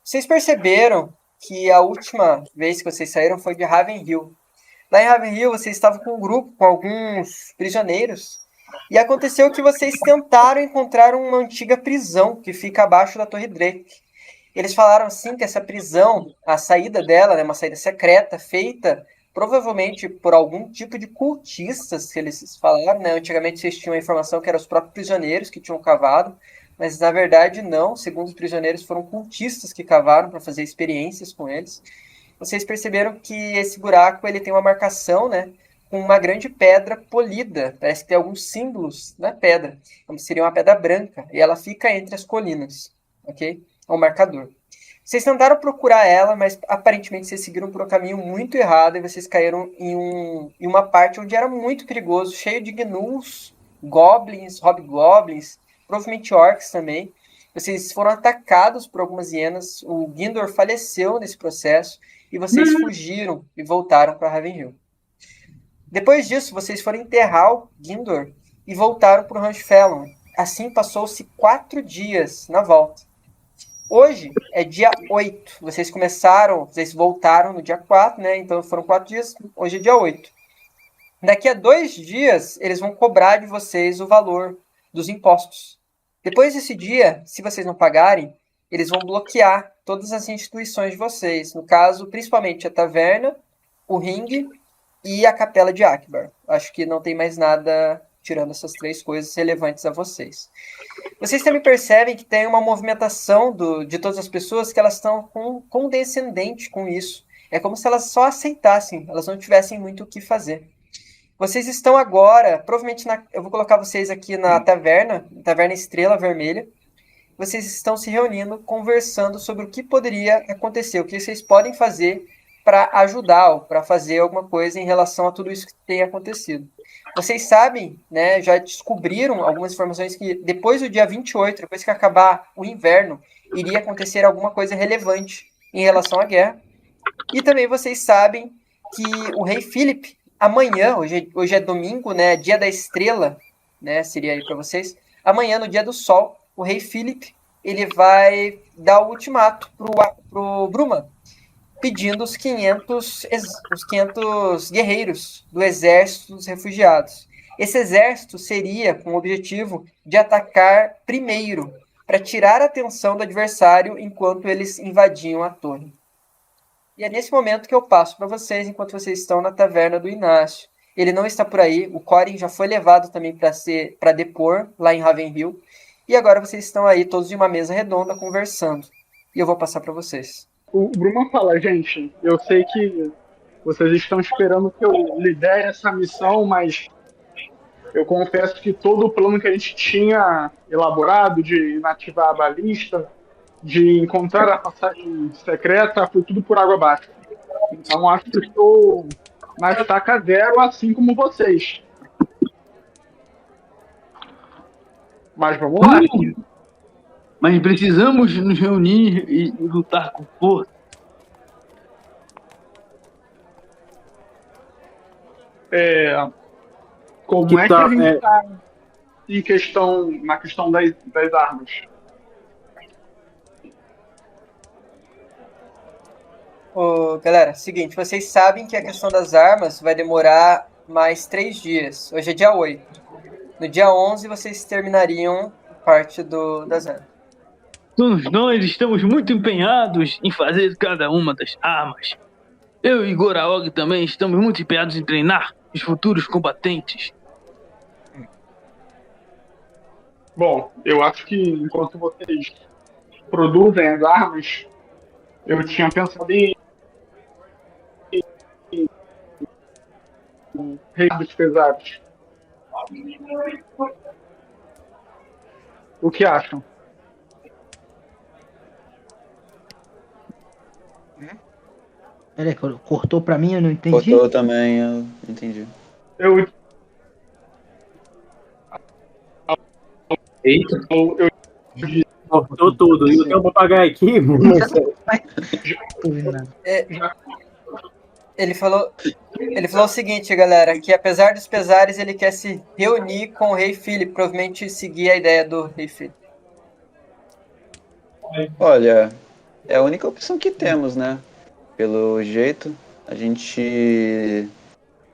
Vocês perceberam que a última vez que vocês saíram foi de Ravenhill. Lá em Ravenhill, vocês estavam com um grupo, com alguns prisioneiros, e aconteceu que vocês tentaram encontrar uma antiga prisão que fica abaixo da Torre Drake. Eles falaram assim que essa prisão, a saída dela, né, uma saída secreta, feita provavelmente por algum tipo de cultistas, que eles falaram, né? Antigamente vocês tinham a informação que eram os próprios prisioneiros que tinham cavado, mas na verdade não. Segundo os prisioneiros, foram cultistas que cavaram para fazer experiências com eles. Vocês perceberam que esse buraco ele tem uma marcação, né? Com uma grande pedra polida. Parece que tem alguns símbolos na pedra. Como seria uma pedra branca. E ela fica entre as colinas. Ok? É um marcador. Vocês tentaram procurar ela, mas aparentemente vocês seguiram por um caminho muito errado e vocês caíram em uma parte onde era muito perigoso, cheio de gnus, goblins, hobgoblins, provavelmente orcs também. Vocês foram atacados por algumas hienas, o Gindor faleceu nesse processo e vocês fugiram e voltaram para Ravenhill. Depois disso, vocês foram enterrar o Gindor e voltaram para o Rancho Felon. Assim passou-se 4 dias na volta. Hoje é dia 8. Vocês voltaram no dia 4, né? Então foram 4 dias, hoje é dia 8. Daqui a 2 dias, eles vão cobrar de vocês o valor dos impostos. Depois desse dia, se vocês não pagarem, eles vão bloquear todas as instituições de vocês. No caso, principalmente a taverna, o ringue e a capela de Akbar. Acho que não tem mais nada tirando essas 3 coisas relevantes a vocês. Vocês também percebem que tem uma movimentação de todas as pessoas que elas estão condescendente com isso. É como se elas só aceitassem, elas não tivessem muito o que fazer. Vocês estão agora, provavelmente, eu vou colocar vocês aqui na Taverna Estrela Vermelha. Vocês estão se reunindo, conversando sobre o que poderia acontecer, o que vocês podem fazer para ajudar ou para fazer alguma coisa em relação a tudo isso que tem acontecido. Vocês sabem, né, já descobriram algumas informações que depois do dia 28, depois que acabar o inverno, iria acontecer alguma coisa relevante em relação à guerra. E também vocês sabem que o rei Philip, amanhã, hoje é domingo, né, dia da estrela, né, seria aí para vocês, amanhã, no dia do sol, o rei Philip, ele vai dar o ultimato pro Bruma, pedindo os 500 guerreiros do exército dos refugiados. Esse exército seria com o objetivo de atacar primeiro, para tirar a atenção do adversário enquanto eles invadiam a torre. E é nesse momento que eu passo para vocês, enquanto vocês estão na taverna do Inácio. Ele não está por aí, o Corin já foi levado também para depor, lá em Ravenhill. E agora vocês estão aí todos em uma mesa redonda conversando. E eu vou passar para vocês. O Bruma fala, gente, eu sei que vocês estão esperando que eu lidere essa missão, mas eu confesso que todo o plano que a gente tinha elaborado de inativar a balista, de encontrar a passagem secreta, foi tudo por água abaixo. Então acho que estou na estaca zero, assim como vocês. Mas vamos lá. Mas precisamos nos reunir e lutar com força. Como Que é que tá, a gente está na questão das armas? Galera, seguinte, vocês sabem que a questão das armas vai demorar mais 3 dias. Hoje é dia 8. No dia 11 vocês terminariam parte das armas. Todos nós estamos muito empenhados em fazer cada uma das armas. Eu e Goraog também estamos muito empenhados em treinar os futuros combatentes. Bom, eu acho que enquanto vocês produzem as armas, eu tinha pensado em reis pesados. O que acham? Peraí, cortou pra mim, eu não entendi. Cortou também, eu entendi. Eu Eita, eu cortou tudo. E o teu papagaio mano. Ele falou o seguinte, galera, que apesar dos pesares, ele quer se reunir com o rei Philip, provavelmente seguir a ideia do rei Philip. Olha, É a única opção que temos, né? Pelo jeito, a gente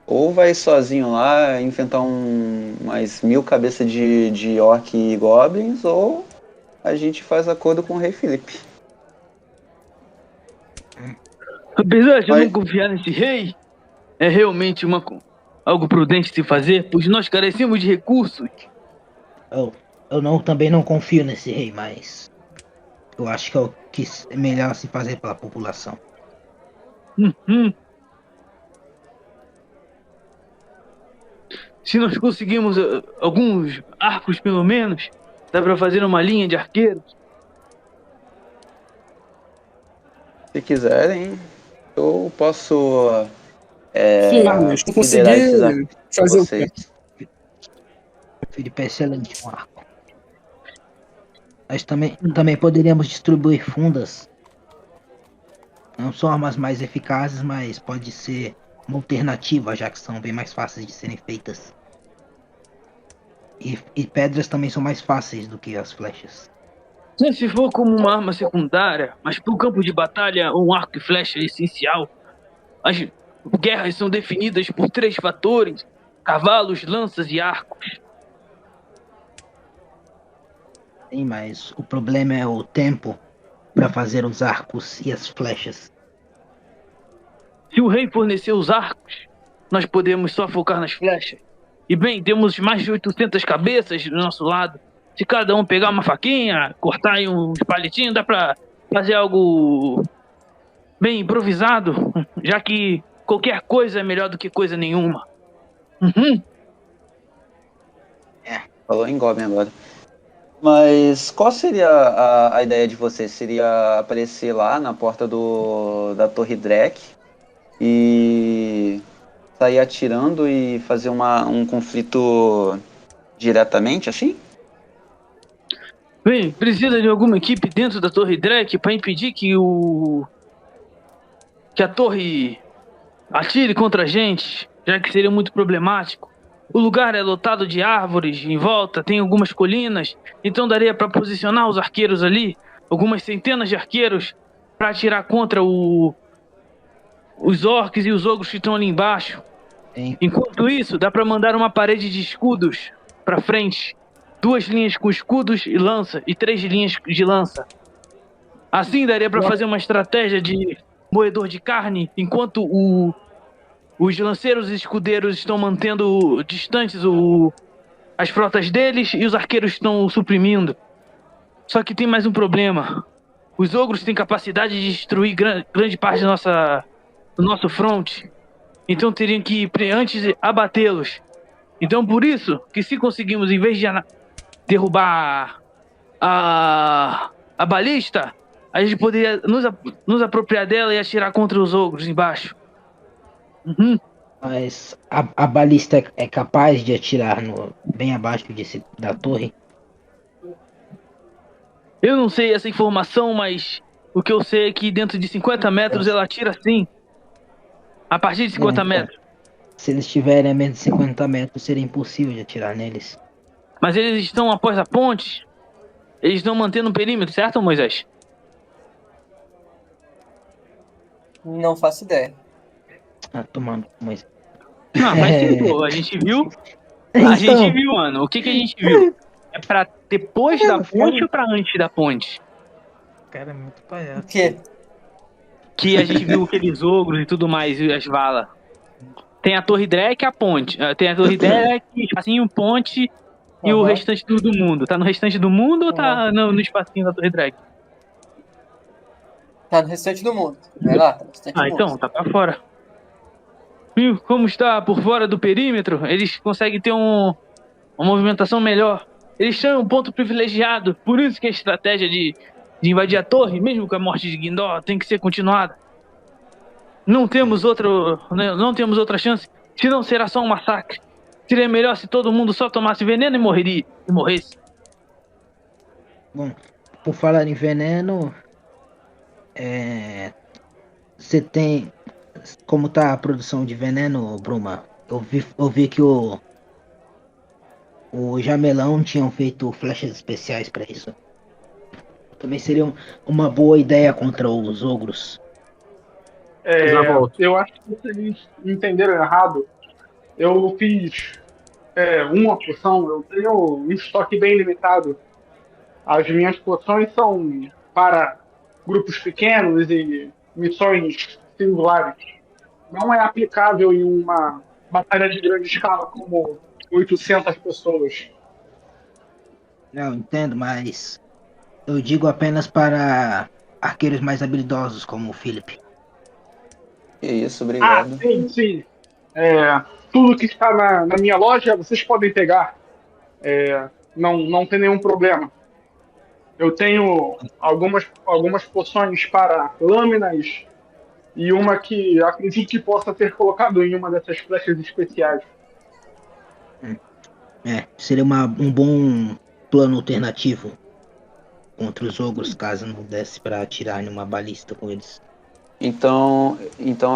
ou vai sozinho lá enfrentar mais 1000 cabeças de orc e goblins, ou a gente faz acordo com o rei Felipe. Apesar de eu não Mas, confiar nesse rei, é realmente algo prudente de se fazer, pois nós carecemos de recursos. Eu também não confio nesse rei, mas eu acho que é o que é melhor se fazer pela população. Uhum. Se nós conseguimos alguns arcos, pelo menos, dá pra fazer uma linha de arqueiros. se quiserem, eu posso Não, se eu liderar esses conseguir arcos pra fazer o quê? vocês. Felipe é excelente com arco. Nós também poderíamos distribuir fundas. Não são armas mais eficazes, mas pode ser uma alternativa, já que são bem mais fáceis de serem feitas. E pedras também são mais fáceis do que as flechas. Se for como uma arma secundária, mas para o campo de batalha, um arco e flecha é essencial. As guerras são definidas por 3 fatores: cavalos, lanças e arcos. Sim, mas o problema é o tempo para fazer os arcos e as flechas. Se o rei fornecer os arcos, nós podemos só focar nas flechas. E bem, temos mais de 800 cabeças do nosso lado. Se cada um pegar uma faquinha, cortar em uns palitinhos, dá pra fazer algo bem improvisado, já que qualquer coisa é melhor do que coisa nenhuma. Uhum. Falou em Goblin agora. Mas qual seria a ideia de vocês? Seria aparecer lá na porta da Torre Drek e sair atirando e fazer um conflito diretamente, assim? Bem, precisa de alguma equipe dentro da Torre Drake para impedir que a torre atire contra a gente, já que seria muito problemático. O lugar é lotado de árvores em volta, tem algumas colinas, então daria para posicionar os arqueiros ali, algumas centenas de arqueiros, para atirar contra os orcs e os ogros que estão ali embaixo. Sim. Enquanto isso, dá para mandar uma parede de escudos para frente, 2 linhas com escudos e lança e 3 linhas de lança. Assim daria para fazer uma estratégia de moedor de carne, enquanto os lanceiros e escudeiros estão mantendo distantes as frotas deles e os arqueiros estão suprimindo. Só que tem mais um problema. Os ogros têm capacidade de destruir grande parte do nosso front. Então teriam que antes abatê-los. Então por isso que se conseguimos, em vez de derrubar a balista, a gente poderia nos apropriar dela e atirar contra os ogros embaixo. Uhum. Mas a balista é capaz de atirar bem abaixo da torre? Eu não sei essa informação, mas o que eu sei é que dentro de 50 metros ela atira sim. A partir de 50 metros. Se eles estiverem a menos de 50 metros, seria impossível de atirar neles. Mas eles estão após a ponte. Eles estão mantendo um perímetro, certo, Moisés? Não faço ideia. Tomando, mas... Não, mas sim, pô, a gente viu. Então, A gente viu, mano. O que a gente viu? É pra depois da ponte ou pra antes da ponte? O cara é muito palhaço. O quê? Que a gente viu aqueles ogros e tudo mais, e as valas. Tem a Torre Drake e a ponte. Tem a Torre Drake, espacinho, ponte e o Aham. restante do mundo. Tá no restante do mundo ou tá no espacinho da Torre Drake? Tá no restante do mundo. Vai lá, tá no restante do mundo. Então, tá pra fora. Viu como está por fora do perímetro? Eles conseguem ter uma movimentação melhor. Eles são um ponto privilegiado. Por isso que a estratégia de invadir a torre, mesmo com a morte de Guindó, tem que ser continuada. Não temos outra chance. Senão será só um massacre. Seria melhor se todo mundo só tomasse veneno e morresse. Bom, por falar em veneno, você tem... Como tá a produção de veneno, Bruma? Eu vi que o Jamelão tinham feito flechas especiais pra isso. Também seria uma boa ideia contra os ogros. Já volto. Eu acho que vocês entenderam errado. Eu fiz uma poção, eu tenho um estoque bem limitado. As minhas poções são para grupos pequenos e missões singulares. Não é aplicável em uma batalha de grande escala como 800 pessoas. Não, entendo, mas eu digo apenas para arqueiros mais habilidosos, como o Philip. Que isso, Ah, obrigado. sim, sim. Tudo que está na minha loja vocês podem pegar. Não tem nenhum problema. Eu tenho algumas poções para lâminas e uma que acredito que possa ser colocado em uma dessas flechas especiais. Seria um bom plano alternativo contra os ogros, caso não desse para atirar numa balista com eles. Então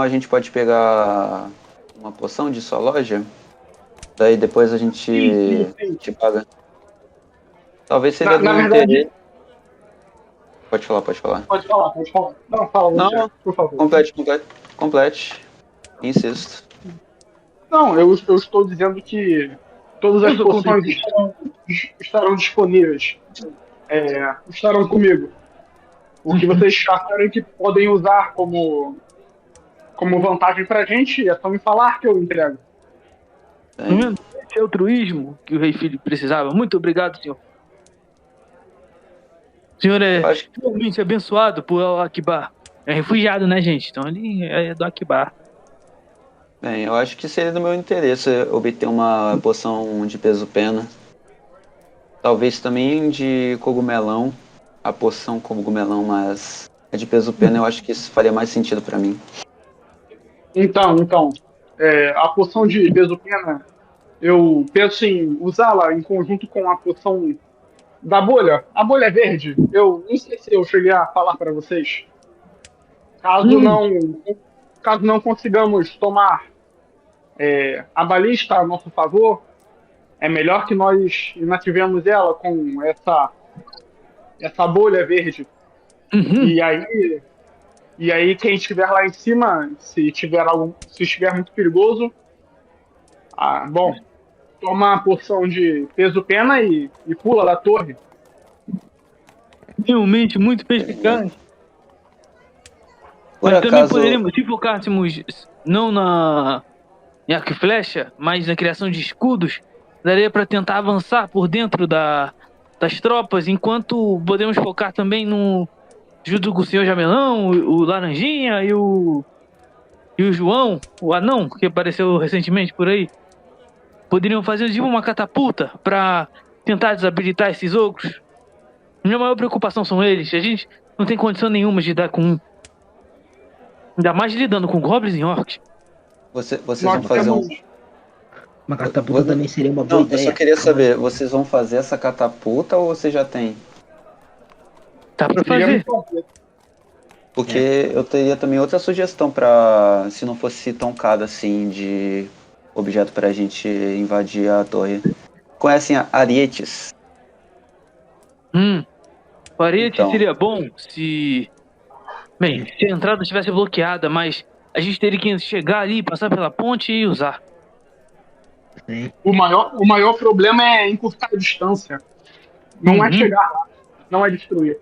a gente pode pegar uma poção de sua loja, daí depois a gente Sim. te paga. Talvez seria Na do verdade, interesse. Pode falar. pode falar. Não, fala você, Não, por favor. complete. Insisto. Não, eu estou dizendo que todas as Eu sou poções competente. estarão disponíveis. Estarão comigo. O que vocês acharem que podem usar como vantagem pra gente é só me falar que eu entrego. Tá vendo? Esse altruísmo que o rei Filipe precisava. Muito obrigado, senhor. O senhor é Eu acho realmente abençoado por Al-Akbar. É refugiado, né, gente? Então ele é do Akbar. Bem, eu acho que seria do meu interesse obter uma poção de peso pena. Talvez também de cogumelão. A poção cogumelão, mas a de peso pena eu acho que isso faria mais sentido pra mim. Então, a poção de Bezopena, eu penso em usá-la em conjunto com a poção da bolha. A bolha verde, eu não sei se eu cheguei a falar para vocês. Caso não consigamos tomar a balista a nosso favor, é melhor que nós inativemos ela com essa bolha verde. Uhum. E aí quem estiver lá em cima, se estiver muito perigoso, toma a porção de peso pena e pula da torre. Realmente muito perspicaz. Por Mas também acaso, poderíamos, se focássemos não em arco e flecha, mas na criação de escudos, daria para tentar avançar por dentro das tropas, enquanto podemos focar também no junto com o senhor Jamelão, o Laranjinha e o João, o anão, que apareceu recentemente por aí. Poderiam fazer tipo uma catapulta para tentar desabilitar esses ogros. Minha maior preocupação são eles. A gente não tem condição nenhuma de lidar com um. Ainda mais lidando com goblins e orcs. vocês Nós vão fazer um. temos Uma catapulta também seria uma boa Não, eu ideia. só queria saber, vocês vão fazer essa catapulta ou você já tem? Tá pra Iremos fazer. Porque eu teria também outra sugestão pra, se não fosse tão caro assim de objeto pra gente invadir a torre. Conhecem arietes? Parede Então, seria bom se. Bem, se a entrada estivesse bloqueada, mas a gente teria que chegar ali, passar pela ponte e usar. Sim. o maior problema é encurtar a distância. Não é chegar lá, não é destruir.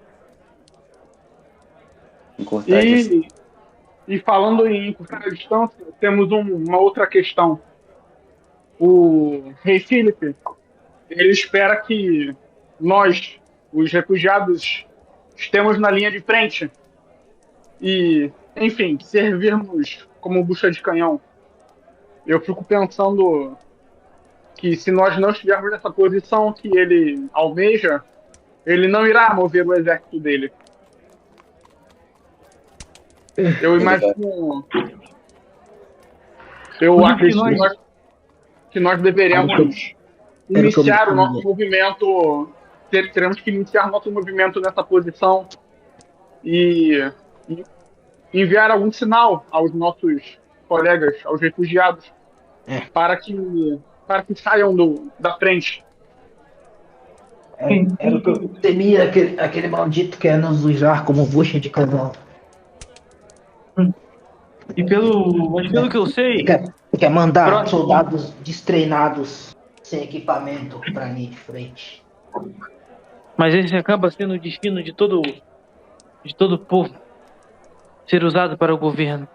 encurtar disso. E falando em encurtar a distância, temos uma outra questão. O rei Filipe, ele espera que nós, os refugiados, estemos na linha de frente e, enfim, servirmos como bucha de canhão. Eu fico pensando que se nós não estivermos nessa posição que ele almeja, ele não irá mover o exército dele. Eu imagino. Eu acredito que nós deveremos iniciar o nosso movimento. Teremos que iniciar nosso movimento nessa posição e enviar algum sinal aos nossos colegas, aos refugiados, para que saiam da frente. Era o que eu temia, aquele maldito quer nos usar como bucha de canhão. Mas pelo que eu sei, Quer mandar próximo, soldados destreinados sem equipamento pra linha de frente. mas esse acaba sendo o destino de todo o povo ser usado para o governo.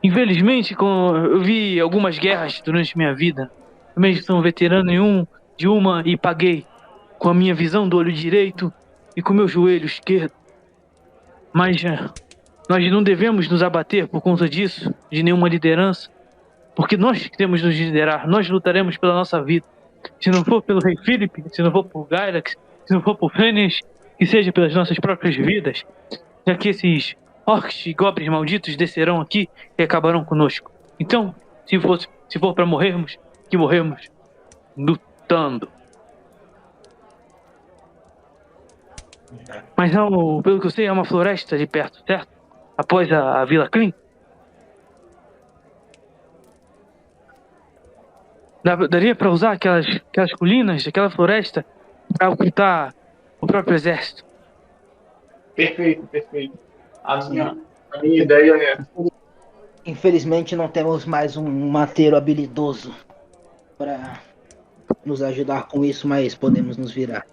Infelizmente, eu vi algumas guerras durante minha vida. Eu mesmo sou um veterano de uma e paguei com a minha visão do olho direito e com o meu joelho esquerdo. Mas nós não devemos nos abater por conta disso, de nenhuma liderança, porque nós que temos nos liderar, nós lutaremos pela nossa vida. Se não for pelo rei Filipe, se não for por Gyrax, se não for por Fênix, que seja pelas nossas próprias vidas, já que esses orcs e goblins malditos descerão aqui e acabarão conosco. Então, se for para morrermos, que morremos lutando. Mas não, pelo que eu sei, é uma floresta ali perto, certo? Após a Vila Clean. Daria para usar aquelas colinas, aquela floresta, para ocultar o próprio exército. Perfeito, perfeito. A minha ideia é. Infelizmente não temos mais um mateiro habilidoso para nos ajudar com isso, mas podemos nos virar.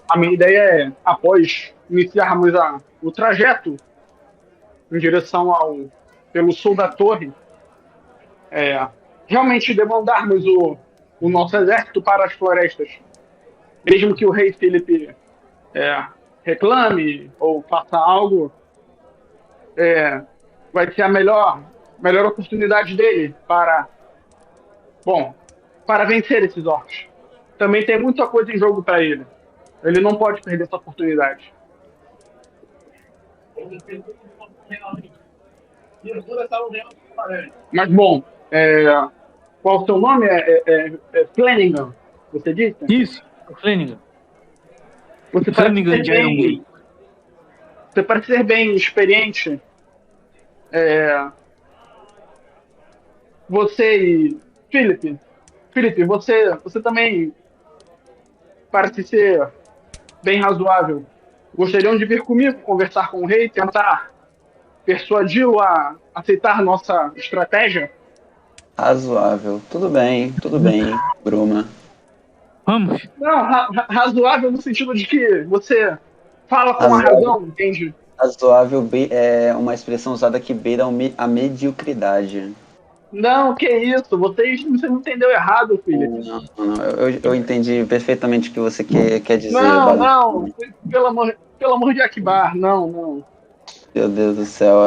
A minha ideia é, após iniciarmos o trajeto em direção pelo sul da torre, realmente demandarmos o nosso exército para as florestas. Mesmo que o rei Filipe reclame ou faça algo, vai ser a melhor oportunidade dele para vencer esses orcs. Também tem muita coisa em jogo para ele. Ele não pode perder essa oportunidade. Mas bom, qual o seu nome? Flanagan, você disse? Isso, Flanagan. Você parece ser bem experiente. Você e Felipe, você também parece ser bem razoável. Gostariam de vir comigo conversar com o rei, tentar persuadi-lo a aceitar nossa estratégia? Razoável. Tudo bem, Bruma. Vamos. Não, razoável no sentido de que você fala com a razão, entende? Razoável é uma expressão usada que beira a mediocridade. Não, que isso? Você não entendeu errado, Felipe. Não, eu entendi perfeitamente o que você quer dizer. Não, pelo amor de Akbar, não. Meu Deus do céu,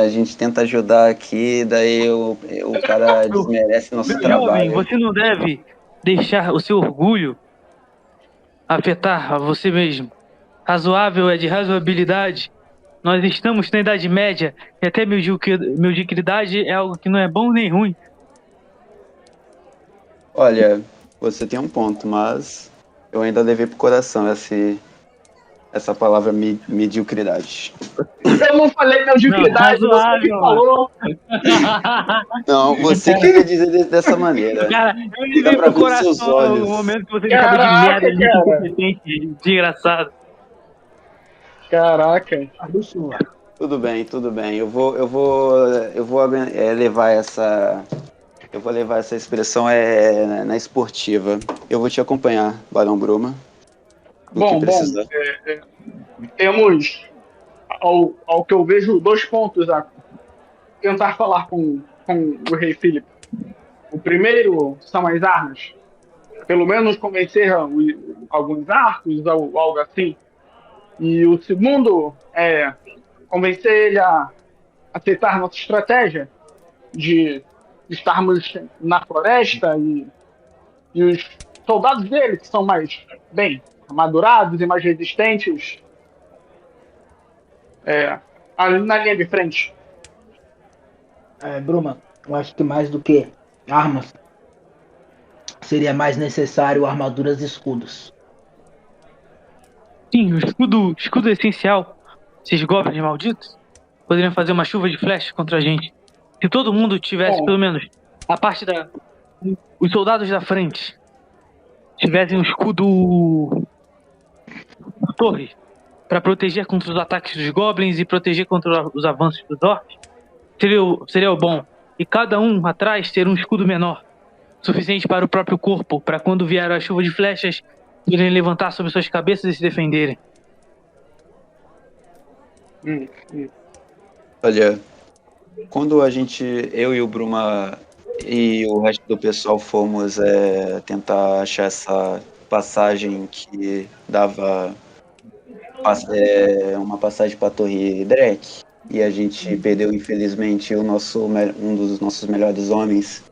a gente tenta ajudar aqui, daí o cara desmerece nosso trabalho. Jovem, você não deve deixar o seu orgulho afetar a você mesmo. Razoável é de razoabilidade. Nós estamos na Idade Média e até mediocridade é algo que não é bom nem ruim. Olha, você tem um ponto, mas eu ainda levei pro coração essa palavra mediocridade. Eu não falei mediocridade, você que falou. Não, você queria dizer dessa maneira. Cara, eu levei pro coração no momento que você acabou de merda ali, incompetente, desgraçado. Caraca. Tudo bem. Eu vou levar essa expressão na esportiva. Eu vou te acompanhar, Barão Bruma. Bom, temos ao que eu vejo 2 pontos a tentar falar com o rei Filipe. O primeiro são as armas. Pelo menos convencer alguns arcos ou algo assim. E o segundo é convencer ele a aceitar nossa estratégia de estarmos na floresta e os soldados dele, que são mais bem amadurados e mais resistentes, ali na linha de frente. Bruma, eu acho que mais do que armas, seria mais necessário armaduras e escudos. Sim, o escudo é essencial. Esses goblins malditos poderiam fazer uma chuva de flechas contra a gente. Se todo mundo tivesse, pelo menos, a parte os soldados da frente tivessem um escudo torre para proteger contra os ataques dos goblins e proteger contra os avanços dos orcs, seria o bom. E cada um atrás ter um escudo menor, suficiente para o próprio corpo, para quando vier a chuva de flechas, poderem levantar sobre suas cabeças e se defenderem. Olha, quando eu e o Bruma e o resto do pessoal fomos tentar achar essa passagem que dava uma passagem para a Torre Drek, e a gente perdeu, infelizmente, um dos nossos melhores homens.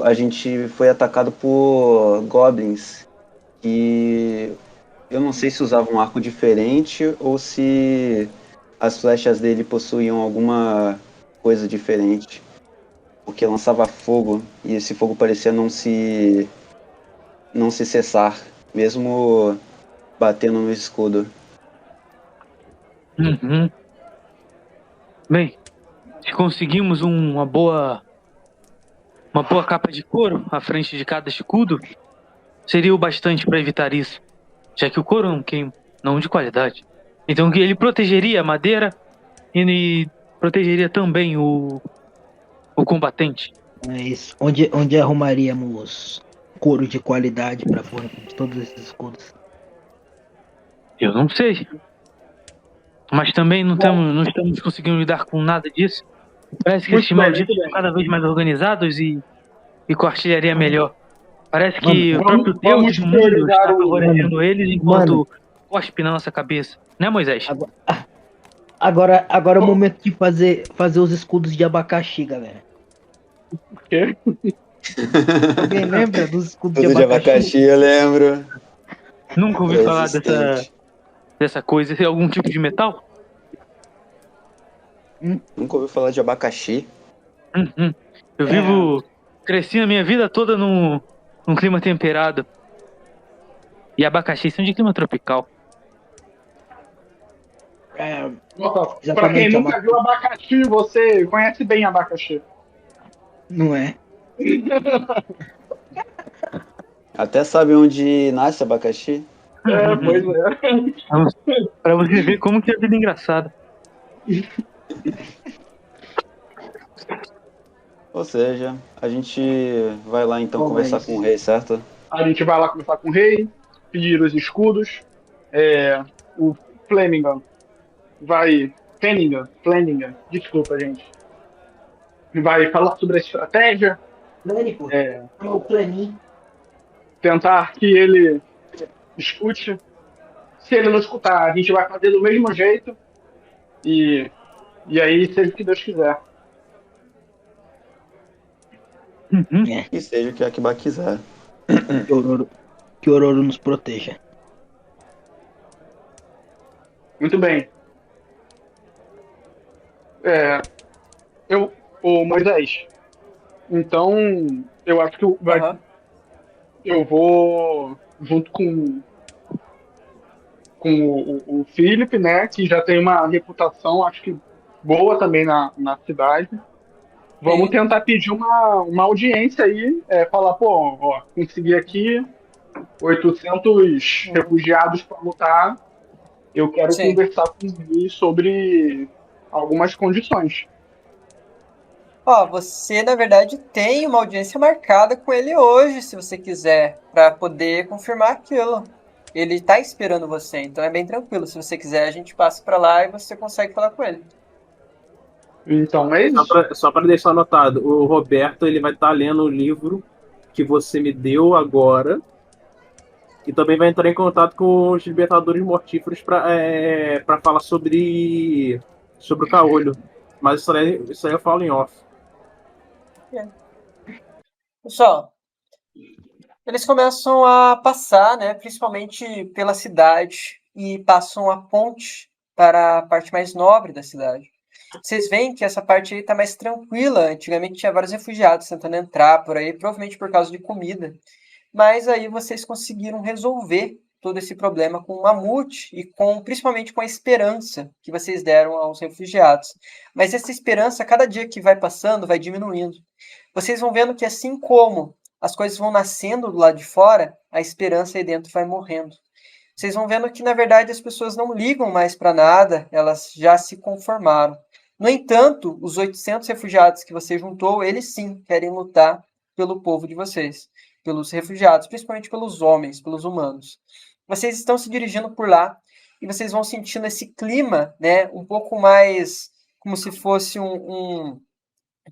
A gente foi atacado por goblins que eu não sei se usavam um arco diferente ou se as flechas dele possuíam alguma coisa diferente, porque lançava fogo e esse fogo parecia não se cessar, mesmo batendo no escudo. Uhum. Bem, se conseguimos uma boa capa de couro à frente de cada escudo, seria o bastante para evitar isso, já que o couro não queima, não de qualidade. Então ele protegeria a madeira e protegeria também o combatente. É isso. Onde arrumaríamos couro de qualidade para pôr todos esses escudos? Eu não sei. Mas também não estamos conseguindo lidar com nada disso. Parece que esses malditos estão cada vez mais organizados e com artilharia melhor. Parece que o próprio Deus do mundo está favorecendo eles enquanto cospe na nossa cabeça. Né, Moisés? Agora é o momento de fazer os escudos de abacaxi, galera. O quê? Alguém lembra dos escudos Tudo de abacaxi, eu lembro. Nunca ouvi falar dessa coisa. Esse é algum tipo de metal? Nunca ouviu falar de abacaxi? Eu cresci a minha vida toda num clima temperado. E abacaxi são de clima tropical. Nossa, pra quem nunca viu abacaxi, você conhece bem abacaxi. Não é? Até sabe onde nasce abacaxi? Pois é. Pra você ver como que é a vida engraçada. Ou seja, a gente vai lá então conversar com o rei, certo? A gente vai lá conversar com o rei, pedir os escudos. O Flanagan vai. Flanagan, desculpa, gente. Vai falar sobre a estratégia. Plânico? O planinho. Tentar que ele escute. Se ele não escutar, a gente vai fazer do mesmo jeito. E aí, seja o que Deus quiser. E seja o que a Akiba quiser. Que o Ororo nos proteja. Muito bem. Ô Moisés, então eu acho que eu vou junto com o Felipe, né, que já tem uma reputação, acho que boa também na cidade. Vamos tentar pedir uma audiência aí, falar, consegui aqui 800 refugiados para lutar. Eu quero conversar com ele sobre algumas condições. Você, na verdade, tem uma audiência marcada com ele hoje, se você quiser, para poder confirmar aquilo. Ele tá esperando você, então é bem tranquilo. Se você quiser, a gente passa para lá e você consegue falar com ele. Então é isso. Só para deixar anotado, o Roberto ele vai estar lendo o livro que você me deu agora e também vai entrar em contato com os libertadores mortíferos para falar sobre o caolho. Mas isso aí eu falo em off. Pessoal, eles começam a passar, né, principalmente pela cidade, e passam a ponte para a parte mais nobre da cidade. Vocês veem que essa parte aí está mais tranquila. Antigamente tinha vários refugiados tentando entrar por aí, provavelmente por causa de comida. Mas aí vocês conseguiram resolver todo esse problema com o mamute e principalmente com a esperança que vocês deram aos refugiados. Mas essa esperança, cada dia que vai passando, vai diminuindo. Vocês vão vendo que assim como as coisas vão nascendo do lado de fora, a esperança aí dentro vai morrendo. Vocês vão vendo que, na verdade, as pessoas não ligam mais para nada, elas já se conformaram. No entanto, os 800 refugiados que você juntou, eles sim querem lutar pelo povo de vocês, pelos refugiados, principalmente pelos homens, pelos humanos. Vocês estão se dirigindo por lá e vocês vão sentindo esse clima, né, um pouco mais como se fosse um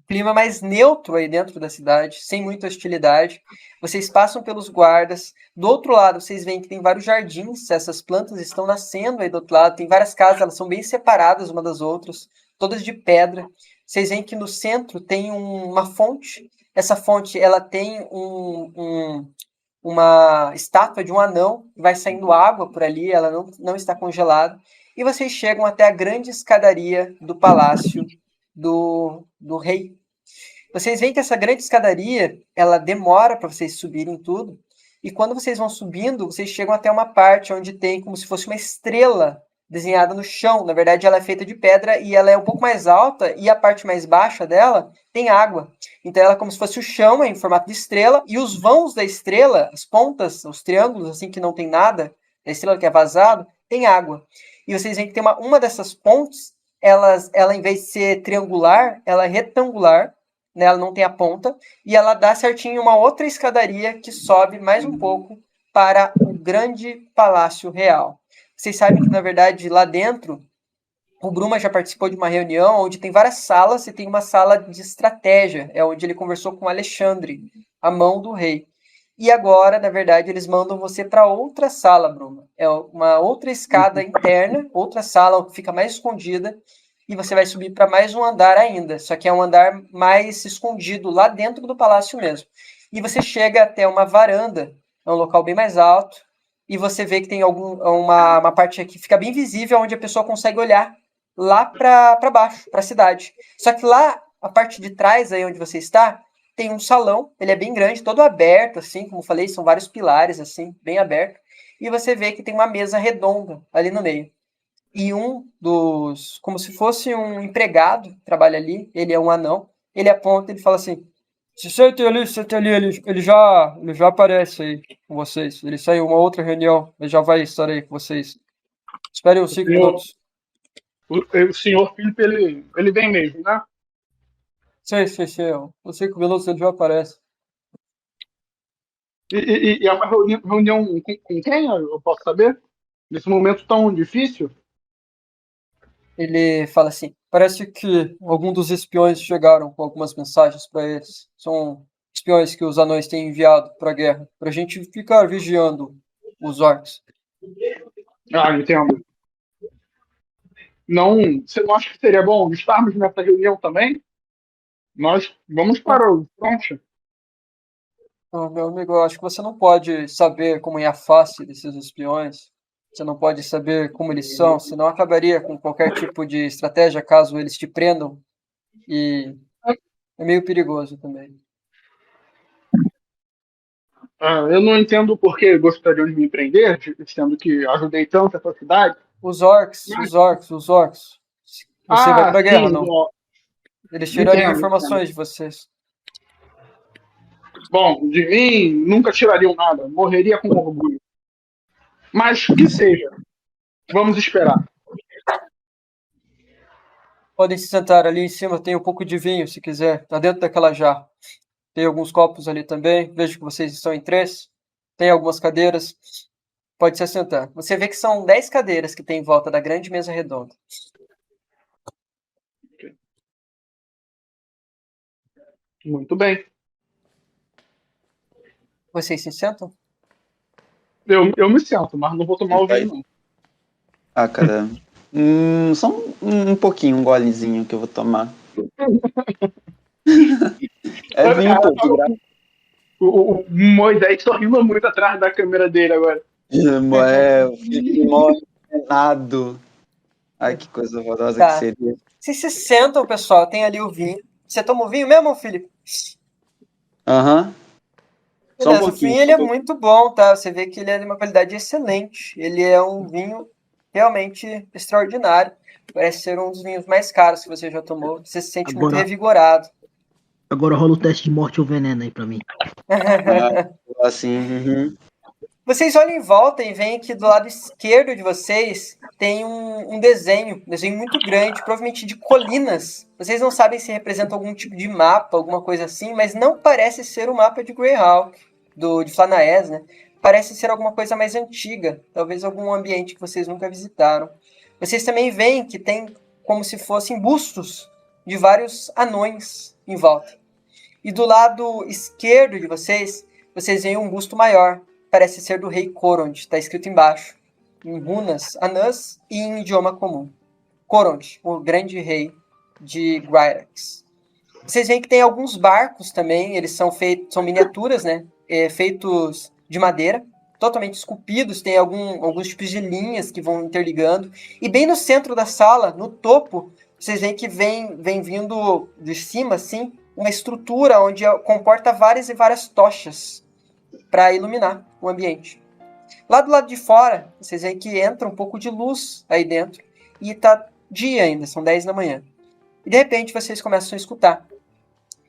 clima mais neutro aí dentro da cidade, sem muita hostilidade. Vocês passam pelos guardas. Do outro lado, vocês veem que tem vários jardins. Essas plantas estão nascendo aí do outro lado. Tem várias casas, elas são bem separadas uma das outras, todas de pedra. Vocês veem que no centro tem uma fonte. Essa fonte, ela tem uma estátua de um anão. Vai saindo água por ali, ela não está congelada. E vocês chegam até a grande escadaria do palácio do rei. Vocês veem que essa grande escadaria, ela demora para vocês subirem tudo, e quando vocês vão subindo, vocês chegam até uma parte onde tem como se fosse uma estrela desenhada no chão. Na verdade, ela é feita de pedra e ela é um pouco mais alta, e a parte mais baixa dela tem água. Então ela é como se fosse o chão, em formato de estrela, e os vãos da estrela, as pontas, os triângulos, assim, que não tem nada, a estrela que é vazado, tem água. E vocês veem que tem uma dessas pontes, ela, em vez de ser triangular, ela é retangular, né? Ela não tem a ponta, e ela dá certinho uma outra escadaria que sobe mais um pouco para o grande palácio real. Vocês sabem que, na verdade, lá dentro, o Bruma já participou de uma reunião onde tem várias salas e tem uma sala de estratégia, é onde ele conversou com Alexandre, a mão do rei. E agora, na verdade, eles mandam você para outra sala, Bruma. É uma outra escada interna, outra sala que fica mais escondida, e você vai subir para mais um andar ainda, só que é um andar mais escondido, lá dentro do palácio mesmo. E você chega até uma varanda, é um local bem mais alto, e você vê que tem uma parte que fica bem visível, onde a pessoa consegue olhar lá para baixo, para a cidade. Só que lá, a parte de trás, aí onde você está, tem um salão, ele é bem grande, todo aberto, assim, como falei, são vários pilares, assim, bem aberto. E você vê que tem uma mesa redonda ali no meio. E como se fosse um empregado que trabalha ali, ele é um anão, ele aponta e ele fala assim: se sente ali, ele já aparece aí com vocês. Ele saiu uma outra reunião, ele já vai estar aí com vocês. Espere uns 5 minutos. O senhor Felipe, ele vem mesmo, né? Sim. Uns 5 minutos ele já aparece. E é uma reunião com quem, eu posso saber? Nesse momento tão difícil? Ele fala assim: parece que algum dos espiões chegaram com algumas mensagens para eles. São espiões que os anões têm enviado para a guerra, para a gente ficar vigiando os orcs. Ah, entendo. Não, você não acha que seria bom estarmos nessa reunião também? Nós vamos para o front. Meu amigo, eu acho que você não pode saber como é a face desses espiões. Você não pode saber como eles são, senão acabaria com qualquer tipo de estratégia caso eles te prendam. E é meio perigoso também. Eu não entendo por que gostariam de me prender, sendo que ajudei tanto essa cidade. Os orcs. Você vai pra guerra, sim, não? Eles tirariam Entendo. informações de vocês. Bom, de mim nunca tirariam nada, morreria com orgulho. Mas que seja, vamos esperar. Podem se sentar ali em cima, tem um pouco de vinho, se quiser. Tá dentro daquela jarra. Tem alguns copos ali também. Vejo que vocês estão em 3. Tem algumas cadeiras. Pode se assentar. Você vê que são 10 cadeiras que tem em volta da grande mesa redonda. Muito bem. Vocês se sentam? Eu me sento, mas não vou tomar o vinho, não. Ah, cara. Só um pouquinho, um golezinho que eu vou tomar. É vinho, pô. O Moisés sorrindo muito atrás da câmera dele agora. O Felipe morre penado. Ai, que coisa horrorosa Tá. que seria. Vocês se sentam, pessoal. Tem ali o vinho. Você toma o vinho mesmo, Felipe? Aham. Só um Beleza, o pouquinho. vinho ele é muito bom, tá? Você vê que ele é de uma qualidade excelente. Ele é um vinho realmente extraordinário. Parece ser um dos vinhos mais caros que você já tomou. Você se sente muito Agora- revigorado. Agora rola o teste de morte ou veneno aí pra mim. Assim, uhum. Vocês olham em volta e veem que do lado esquerdo de vocês tem um desenho muito grande, provavelmente de colinas. Vocês não sabem se representa algum tipo de mapa, alguma coisa assim, mas não parece ser o mapa de Greyhawk, de Flanaes, né? Parece ser alguma coisa mais antiga, talvez algum ambiente que vocês nunca visitaram. Vocês também veem que tem como se fossem bustos de vários anões em volta. E do lado esquerdo de vocês veem um busto maior. Parece ser do rei Corond. Está escrito embaixo, em runas anãs e em idioma comum. Corond, o grande rei de Gryrax. Vocês veem que tem alguns barcos também. Eles são miniaturas, né? Feitos de madeira, totalmente esculpidos. Tem alguns tipos de linhas que vão interligando. E bem no centro da sala, no topo, vocês veem que vem vindo de cima, assim, uma estrutura onde comporta várias e várias tochas para iluminar o ambiente. Lá do lado de fora, vocês veem que entra um pouco de luz aí dentro e tá dia ainda, são 10 da manhã. E de repente vocês começam a escutar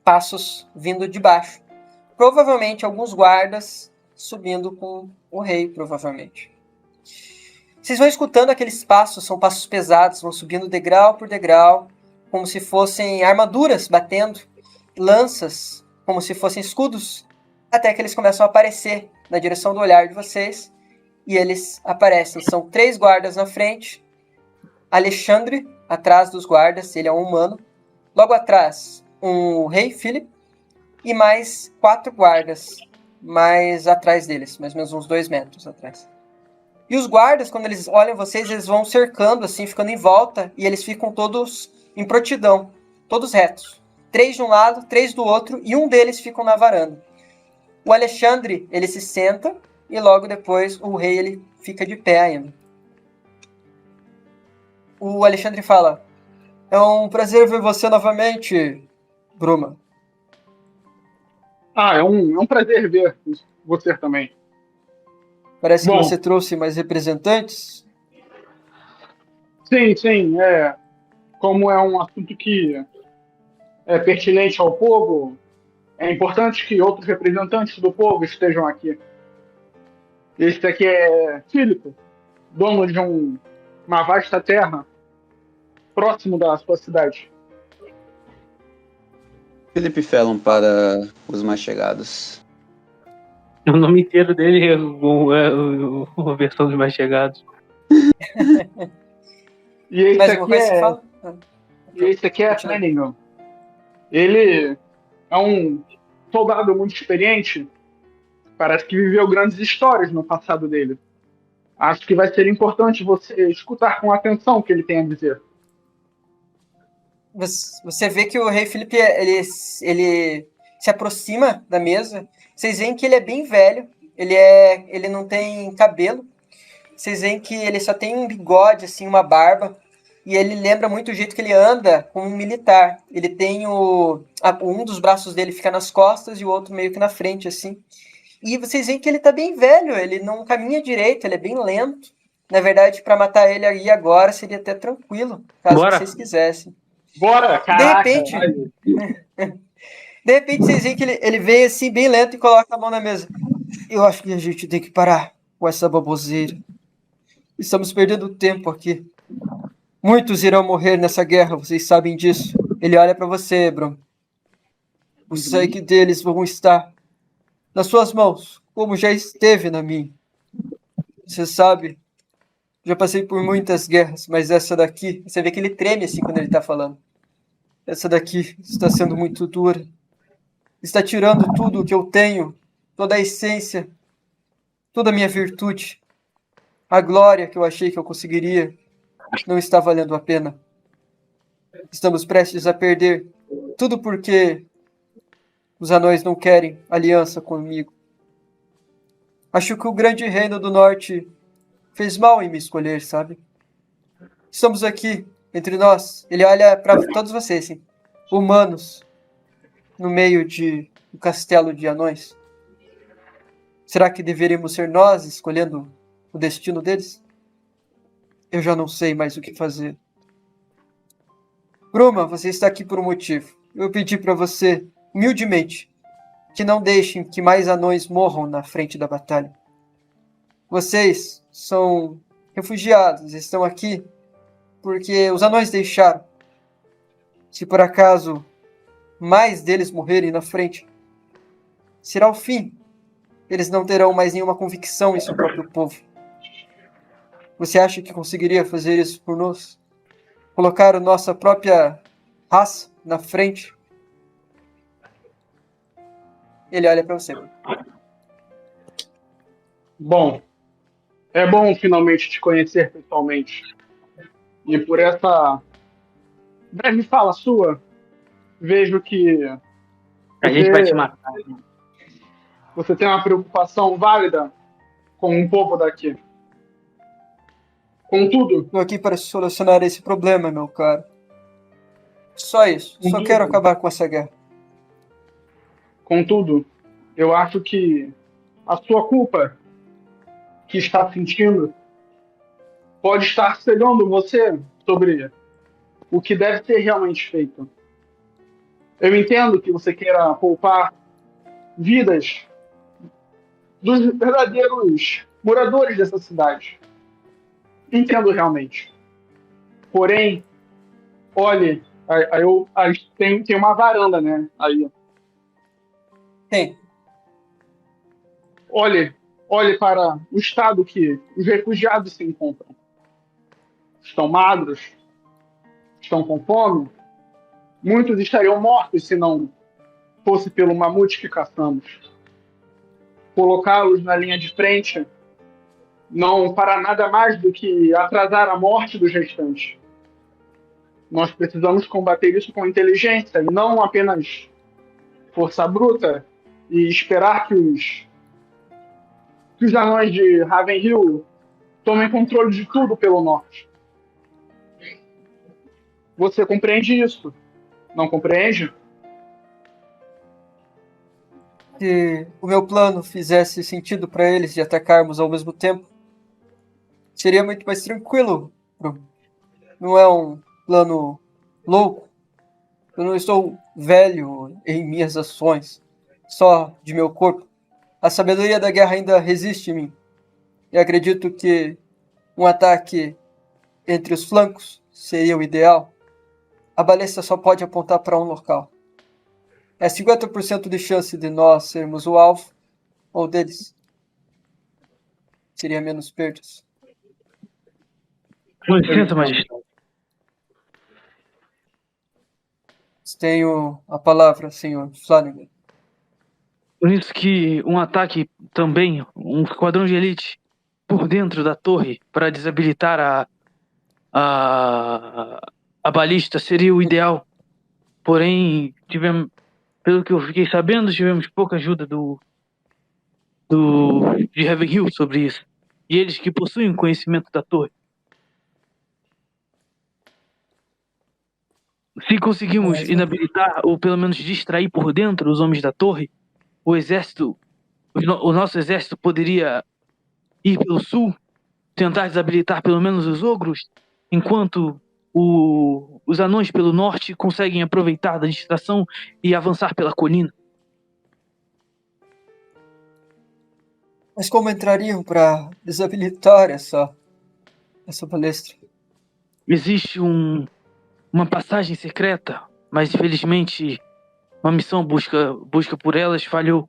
passos vindo de baixo. Provavelmente alguns guardas subindo com o rei, provavelmente. Vocês vão escutando aqueles passos, são passos pesados, vão subindo degrau por degrau, como se fossem armaduras batendo, lanças, como se fossem escudos, até que eles começam a aparecer na direção do olhar de vocês, e eles aparecem. São 3 guardas na frente, Alexandre atrás dos guardas, ele é um humano, logo atrás um rei Philip, e mais 4 guardas mais atrás deles, mais ou menos uns 2 metros atrás. E os guardas, quando eles olham vocês, eles vão cercando, assim, ficando em volta, e eles ficam todos em prontidão, todos retos. 3 de um lado, 3 do outro, e um deles ficam na varanda. O Alexandre, ele se senta, e logo depois o rei, ele fica de pé ainda. O Alexandre fala: "É um prazer ver você novamente, Bruma." É um prazer ver você também. "Parece Bom, que você trouxe mais representantes." sim. Como é um assunto que é pertinente ao povo, é importante que outros representantes do povo estejam aqui. Este aqui é Filipe, dono de uma vasta terra próximo da sua cidade. Felipe Fellon para os mais chegados. O nome inteiro dele é a versão dos mais chegados. E esse Mais alguma aqui coisa que fala? E esse aqui é Flanagan. Ele é um soldado muito experiente. Parece que viveu grandes histórias no passado dele. Acho que vai ser importante você escutar com atenção o que ele tem a dizer. Você vê que o rei Felipe, ele se aproxima da mesa. Vocês veem que ele é bem velho. Ele não tem cabelo. Vocês veem que ele só tem um bigode, assim, uma barba. E ele lembra muito o jeito que ele anda como um militar. Ele tem um dos braços dele fica nas costas e o outro meio que na frente, assim. E vocês veem que ele tá bem velho. Ele não caminha direito, ele é bem lento. Na verdade, para matar ele aí agora seria até tranquilo, caso Bora. vocês quisessem. Bora, caraca! De repente vocês veem que ele vem assim, bem lento, e coloca a mão na mesa. "Eu acho que a gente tem que parar com essa baboseira. Estamos perdendo tempo aqui. Muitos irão morrer nessa guerra, vocês sabem disso." Ele olha para você, Bron. "O sangue deles vão estar nas suas mãos, como já esteve na minha. Você sabe, já passei por muitas guerras, mas essa daqui..." Você vê que ele treme assim quando ele tá falando. "Essa daqui está sendo muito dura. Está tirando tudo o que eu tenho, toda a essência, toda a minha virtude. A glória que eu achei que eu conseguiria não está valendo a pena. Estamos prestes a perder tudo porque os anões não querem aliança comigo. Acho que o grande reino do norte fez mal em me escolher, sabe? Estamos aqui, entre nós." Ele olha para todos vocês, assim, humanos, no meio de um castelo de anões. Será que deveríamos ser nós escolhendo o destino deles? Eu já não sei mais o que fazer. Bruma, você está aqui por um motivo. Eu pedi para você humildemente, que não deixem que mais anões morram na frente da batalha. Vocês são refugiados, estão aqui porque os anões deixaram. Se por acaso mais deles morrerem na frente, será o fim. Eles não terão mais nenhuma convicção em seu próprio povo. Você acha que conseguiria fazer isso por nós? Colocar a nossa própria raça na frente? Ele olha para você. Bom, é bom finalmente te conhecer pessoalmente. E por essa breve fala sua, vejo que A gente vai te matar. você tem uma preocupação válida com o povo daqui. Contudo, Estou aqui para solucionar esse problema, meu caro. Só isso. Só quero acabar com essa guerra. Contudo, eu acho que a sua culpa que está sentindo pode estar cegando você sobre o que deve ser realmente feito. Eu entendo que você queira poupar vidas dos verdadeiros moradores dessa cidade. Entendo realmente. Porém, olhe, tem uma varanda, né? Aí. Tem. Olhe para o estado que os refugiados se encontram. Estão magros, estão com fome. Muitos estariam mortos se não fosse pelo mamute que caçamos. Colocá-los na linha de frente não fará nada mais do que atrasar a morte dos restantes. Nós precisamos combater isso com inteligência e não apenas força bruta e esperar que os anões de Ravenhill tomem controle de tudo pelo norte. Você compreende isso? Não compreende? Se o meu plano fizesse sentido para eles de atacarmos ao mesmo tempo, seria muito mais tranquilo. Não é um plano louco. Eu não estou velho em minhas ações, só de meu corpo. A sabedoria da guerra ainda resiste em mim. E acredito que um ataque entre os flancos seria o ideal. A balista só pode apontar para um local. É 50% de chance de nós sermos o alvo ou deles. Seria menos perdas. Com licença, majestade. Tenho a palavra, senhor Flanagan. Por isso que um ataque também, um esquadrão de elite por dentro da torre para desabilitar a balista seria o ideal. Porém, pelo que eu fiquei sabendo, tivemos pouca ajuda de Ravenhill sobre isso. E eles que possuem conhecimento da torre. Se conseguimos inabilitar ou pelo menos distrair por dentro os homens da torre, o exército, o nosso exército poderia ir pelo sul, tentar desabilitar pelo menos os ogros, enquanto os anões pelo norte conseguem aproveitar da distração e avançar pela colina. Mas como entrariam para desabilitar essa balestra? Existe uma passagem secreta, mas infelizmente uma missão busca por elas falhou.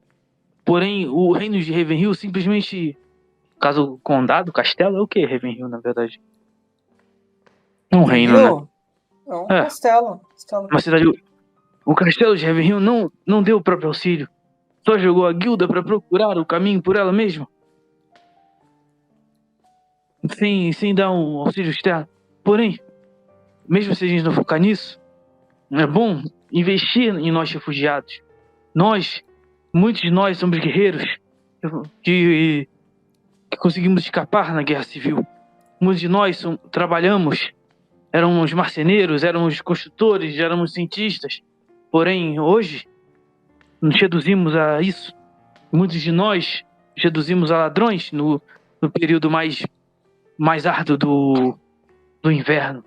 Porém, o reino de Ravenhill simplesmente... Caso condado, castelo, é o que Ravenhill, na verdade? Um reino, né? É um castelo. Uma cidade... O castelo de Ravenhill não deu o próprio auxílio. Só jogou a guilda para procurar o caminho por ela mesma. Sem dar um auxílio externo. Porém, mesmo se a gente não focar nisso, é bom investir em nós refugiados. Muitos de nós somos guerreiros que conseguimos escapar na guerra civil. Muitos de nós trabalhamos, éramos marceneiros, éramos construtores, éramos cientistas. Porém, hoje, nos reduzimos a isso. Muitos de nós nos reduzimos a ladrões no período mais árduo do inverno.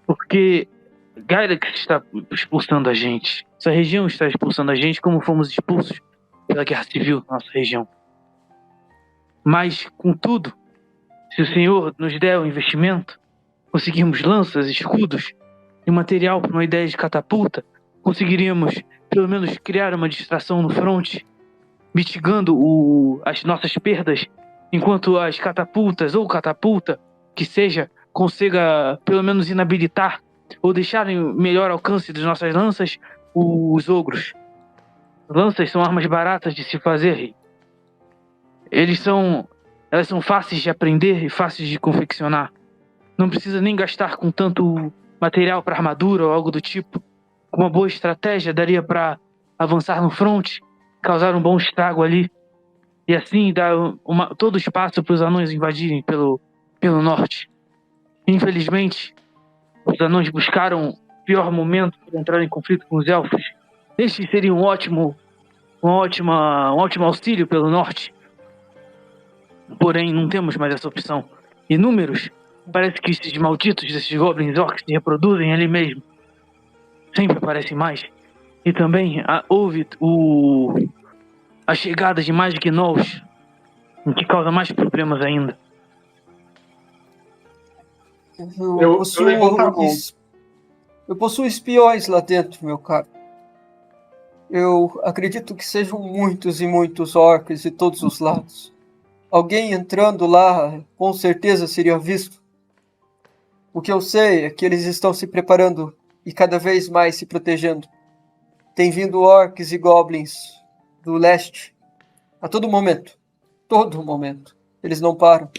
Porque Gyrax está expulsando a gente. Essa região está expulsando a gente como fomos expulsos pela guerra civil na nossa região. Mas, contudo, se o senhor nos der o investimento, conseguirmos lanças, escudos e material para uma ideia de catapulta, conseguiríamos pelo menos criar uma distração no fronte, mitigando as nossas perdas, enquanto as catapultas ou catapulta, que seja, consiga pelo menos inabilitar ou deixar em melhor alcance das nossas lanças os ogros. Lanças são armas baratas de se fazer, rei. Elas são fáceis de aprender e fáceis de confeccionar. Não precisa nem gastar com tanto material para armadura ou algo do tipo. Com uma boa estratégia daria para avançar no fronte, causar um bom estrago ali e assim dar todo o espaço para os anões invadirem pelo norte. Infelizmente, os anões buscaram o pior momento para entrar em conflito com os elfos. Este seria um ótimo auxílio pelo norte. Porém, não temos mais essa opção. E números, parece que esses malditos, esses goblins orcs se reproduzem ali mesmo. Sempre aparecem mais. E também houve a chegada de mais gnolls, o que causa mais problemas ainda. Eu possuo espiões lá dentro, meu caro. Eu acredito que sejam muitos e muitos orcs de todos os lados. Alguém entrando lá, com certeza seria visto. O que eu sei é que eles estão se preparando e cada vez mais se protegendo. Tem vindo orcs e goblins do leste a todo momento. Todo momento. Eles não param.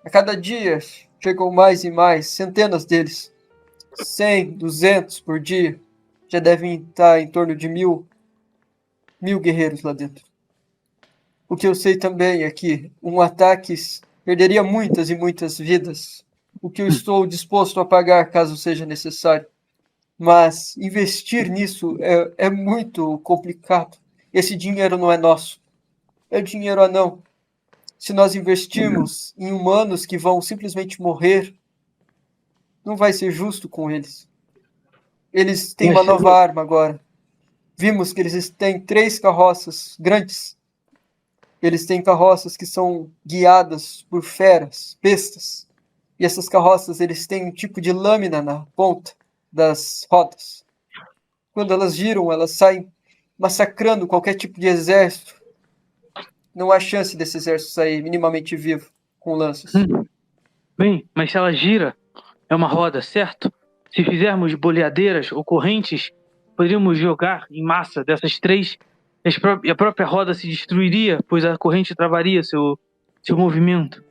A cada dia chegam mais e mais, centenas deles. 100, 200 por dia. Já devem estar em torno de 1000 guerreiros lá dentro. O que eu sei também é que um ataque perderia muitas e muitas vidas. O que eu estou disposto a pagar caso seja necessário. Mas investir nisso é muito complicado. Esse dinheiro não é nosso. É dinheiro anão. Se nós investirmos em humanos que vão simplesmente morrer, não vai ser justo com eles. Eles têm uma nova arma agora. Vimos que eles têm 3 carroças grandes. Eles têm carroças que são guiadas por feras, bestas. E essas carroças, eles têm um tipo de lâmina na ponta das rodas. Quando elas giram, elas saem massacrando qualquer tipo de exército. Não há chance desse exército sair minimamente vivo com lanças. Bem, mas se ela gira, é uma roda, certo? Se fizermos boleadeiras ou correntes, poderíamos jogar em massa dessas 3 e a própria roda se destruiria, pois a corrente travaria seu movimento.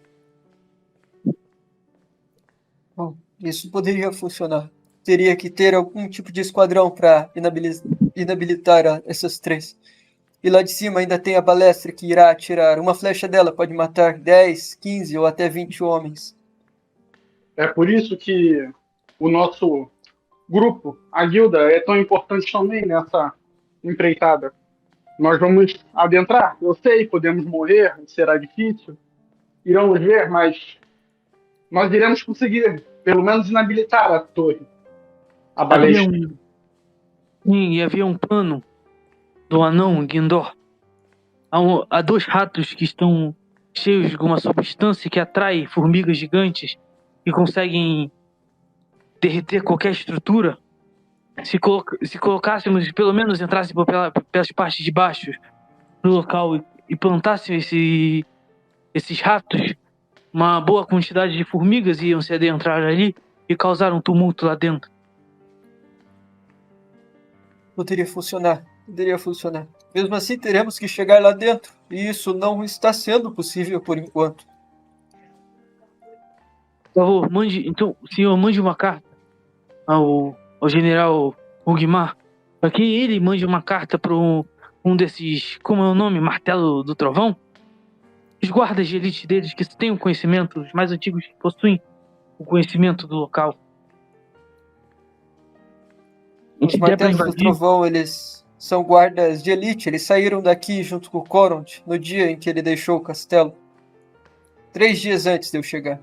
Bom, isso poderia funcionar. Teria que ter algum tipo de esquadrão para inabilitar essas 3. E lá de cima ainda tem a balestra que irá atirar. Uma flecha dela pode matar 10, 15 ou até 20 homens. É por isso que o nosso grupo, a guilda, é tão importante também nessa empreitada. Nós vamos adentrar, eu sei, podemos morrer, será difícil. Iremos ver, mas nós iremos conseguir, pelo menos, inabilitar a torre. A balestra. Havia um plano do anão Gindor. Há 2 ratos que estão cheios de alguma substância que atrai formigas gigantes e conseguem derreter qualquer estrutura. Se colocássemos, pelo menos entrasse pelas partes de baixo do local e plantassem esses ratos, uma boa quantidade de formigas iam se adentrar ali e causar um tumulto lá dentro. Poderia funcionar. Mesmo assim, teremos que chegar lá dentro. E isso não está sendo possível por enquanto. Por favor, mande uma carta ao general Ugmar, para que ele mande uma carta para um desses, como é o nome, Martelo do Trovão? Os guardas de elite deles que têm o conhecimento, os mais antigos que possuem o conhecimento do local. Os Martelos do Trovão, eles são guardas de elite. Eles saíram daqui junto com o Coront no dia em que ele deixou o castelo. 3 dias antes de eu chegar.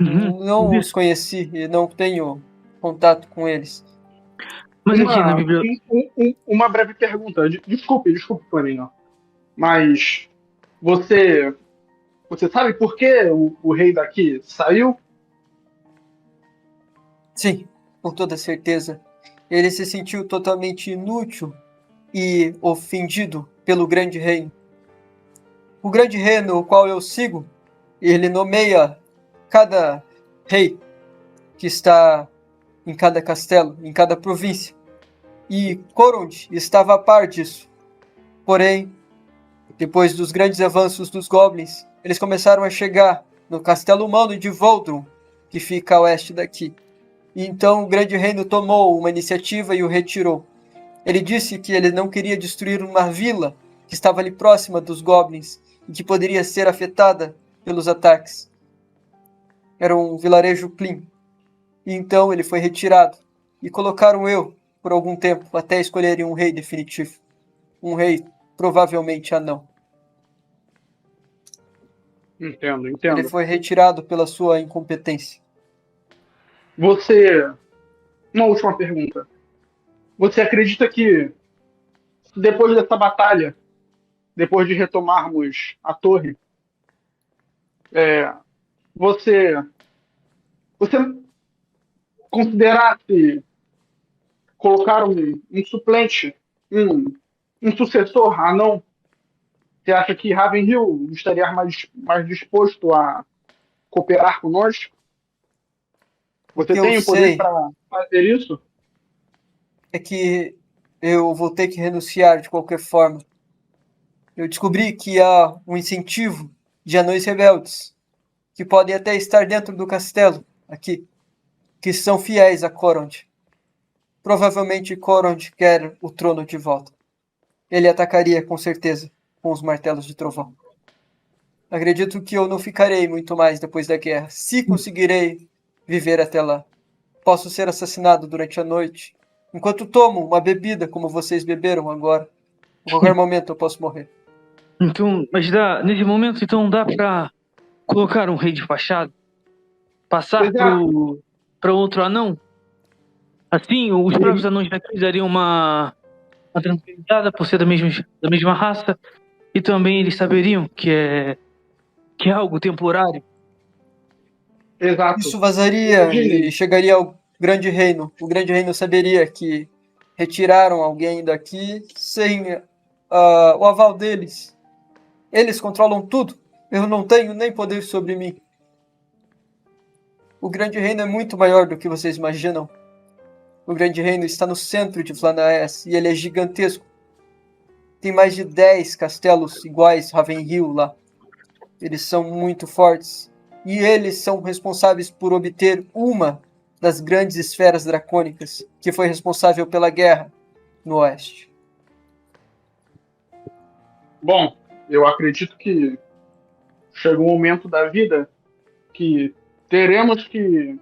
Não os conheci e não tenho contato com eles. Mas aqui na biblioteca. Uma breve pergunta. Desculpe, Flamingo. Mas você sabe por que o rei daqui saiu? Sim, com toda certeza. Ele se sentiu totalmente inútil e ofendido pelo grande reino. O grande reino, o qual eu sigo, ele nomeia cada rei que está em cada castelo, em cada província. E Corond estava a par disso. Porém, depois dos grandes avanços dos goblins, eles começaram a chegar no castelo humano de Voldrum, que fica a oeste daqui. E então o grande reino tomou uma iniciativa e o retirou. Ele disse que ele não queria destruir uma vila que estava ali próxima dos goblins e que poderia ser afetada pelos ataques. Era um vilarejo clean. E então ele foi retirado. E colocaram eu por algum tempo, até escolherem um rei definitivo. Um rei provavelmente anão. Entendo. Ele foi retirado pela sua incompetência. Uma última pergunta. Você acredita que depois dessa batalha, depois de retomarmos a torre, você considerasse colocar um suplente, um sucessor anão? Você acha que Ravenhill estaria mais disposto a cooperar conosco? Você tem o poder para fazer isso? É que eu vou ter que renunciar de qualquer forma. Eu descobri que há um incentivo de anões rebeldes, que podem até estar dentro do castelo, aqui, que são fiéis a Corond. Provavelmente Corond quer o trono de volta. Ele atacaria, com certeza, com os martelos de trovão. Acredito que eu não ficarei muito mais depois da guerra, se conseguirei viver até lá. Posso ser assassinado durante a noite, enquanto tomo uma bebida como vocês beberam agora. A qualquer momento eu posso morrer. Então, mas nesse momento, então dá pra colocar um rei de fachada? Passar para outro anão? Assim, os próprios anões daqui dariam uma tranquilizada por ser da mesma raça. E também eles saberiam que é algo temporário. Exato. Isso vazaria e chegaria ao grande reino. O grande reino saberia que retiraram alguém daqui sem o aval deles. Eles controlam tudo. Eu não tenho nem poder sobre mim. O grande reino é muito maior do que vocês imaginam. O grande reino está no centro de Flanaes e ele é gigantesco. Tem mais de 10 castelos iguais Ravenhill lá. Eles são muito fortes. E eles são responsáveis por obter uma das grandes esferas dracônicas, que foi responsável pela guerra no oeste. Bom, eu acredito que chegou um momento da vida que teremos que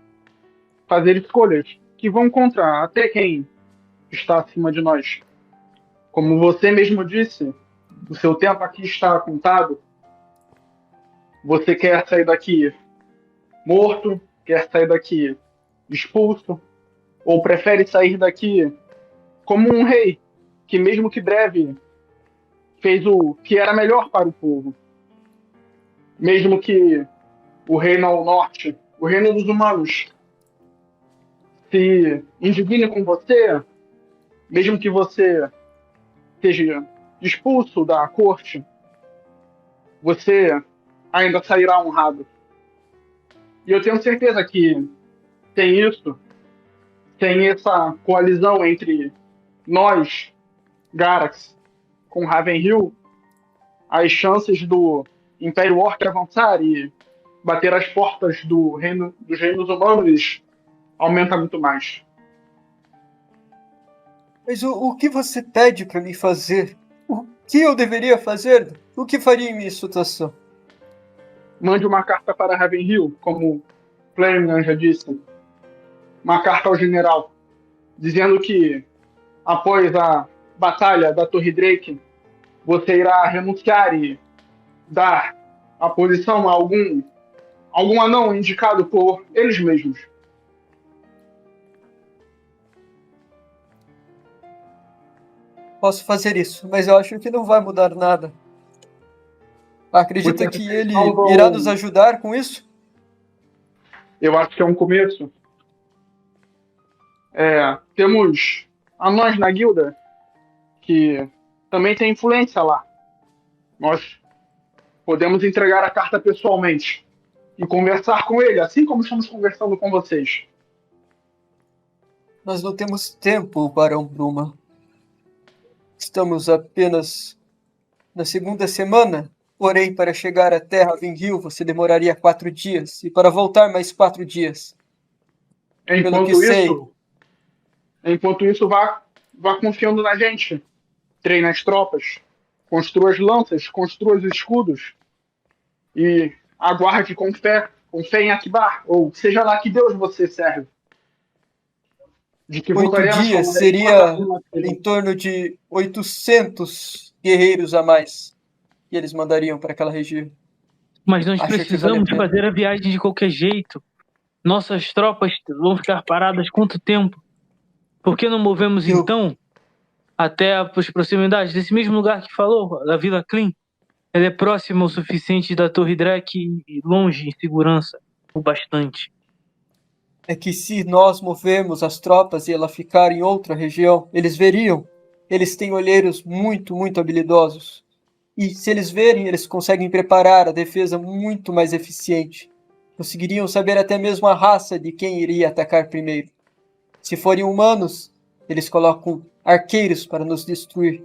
fazer escolhas que vão contra até quem está acima de nós. Como você mesmo disse, o seu tempo aqui está contado. Você quer sair daqui morto, quer sair daqui expulso, ou prefere sair daqui como um rei que, mesmo que breve, fez o que era melhor para o povo. Mesmo que o reino ao norte, o reino dos humanos, se indigne com você, mesmo que você seja expulso da corte, você ainda sairá honrado. E eu tenho certeza que sem isso, sem essa coalizão entre nós, Garax, com Ravenhill, as chances do Império Orc avançar e bater as portas dos reinos humanos aumenta muito mais. Mas o que você pede para mim fazer? O que eu deveria fazer? O que faria em minha situação? Mande uma carta para Ravenhill, como Flanagan já disse. Uma carta ao general, dizendo que após a batalha da Torre Drake, você irá renunciar e dar a posição a algum anão indicado por eles mesmos. Posso fazer isso, mas eu acho que não vai mudar nada. Acredita que ele irá nos ajudar com isso? Eu acho que é um começo. Temos anões na guilda que também tem influência lá. Nós podemos entregar a carta pessoalmente e conversar com ele, assim como estamos conversando com vocês. Nós não temos tempo, Barão Bruma. Estamos apenas na segunda semana. Porém, para chegar até Ravenhill, você demoraria 4 dias. E para voltar, mais 4 dias. Pelo que sei. Enquanto isso, vá confiando na gente. Treine as tropas. Construa as lanças, construa os escudos. E aguarde com fé em Akbar. Ou seja lá que Deus você serve. De que 8 voltaremos dias como seria uma em torno de 800 guerreiros a mais que eles mandariam para aquela região. Mas nós Acho que precisamos vale a pena. fazer a viagem de qualquer jeito. Nossas tropas vão ficar paradas quanto tempo? Por que não movemos então até as proximidades desse mesmo lugar que falou, da Vila Clean? Ela é próxima o suficiente da Torre Drake e longe em segurança, o bastante. É que se nós movermos as tropas e ela ficar em outra região, eles veriam. Eles têm olheiros muito, muito habilidosos. E se eles verem, eles conseguem preparar a defesa muito mais eficiente. Conseguiriam saber até mesmo a raça de quem iria atacar primeiro. Se forem humanos, eles colocam arqueiros para nos destruir.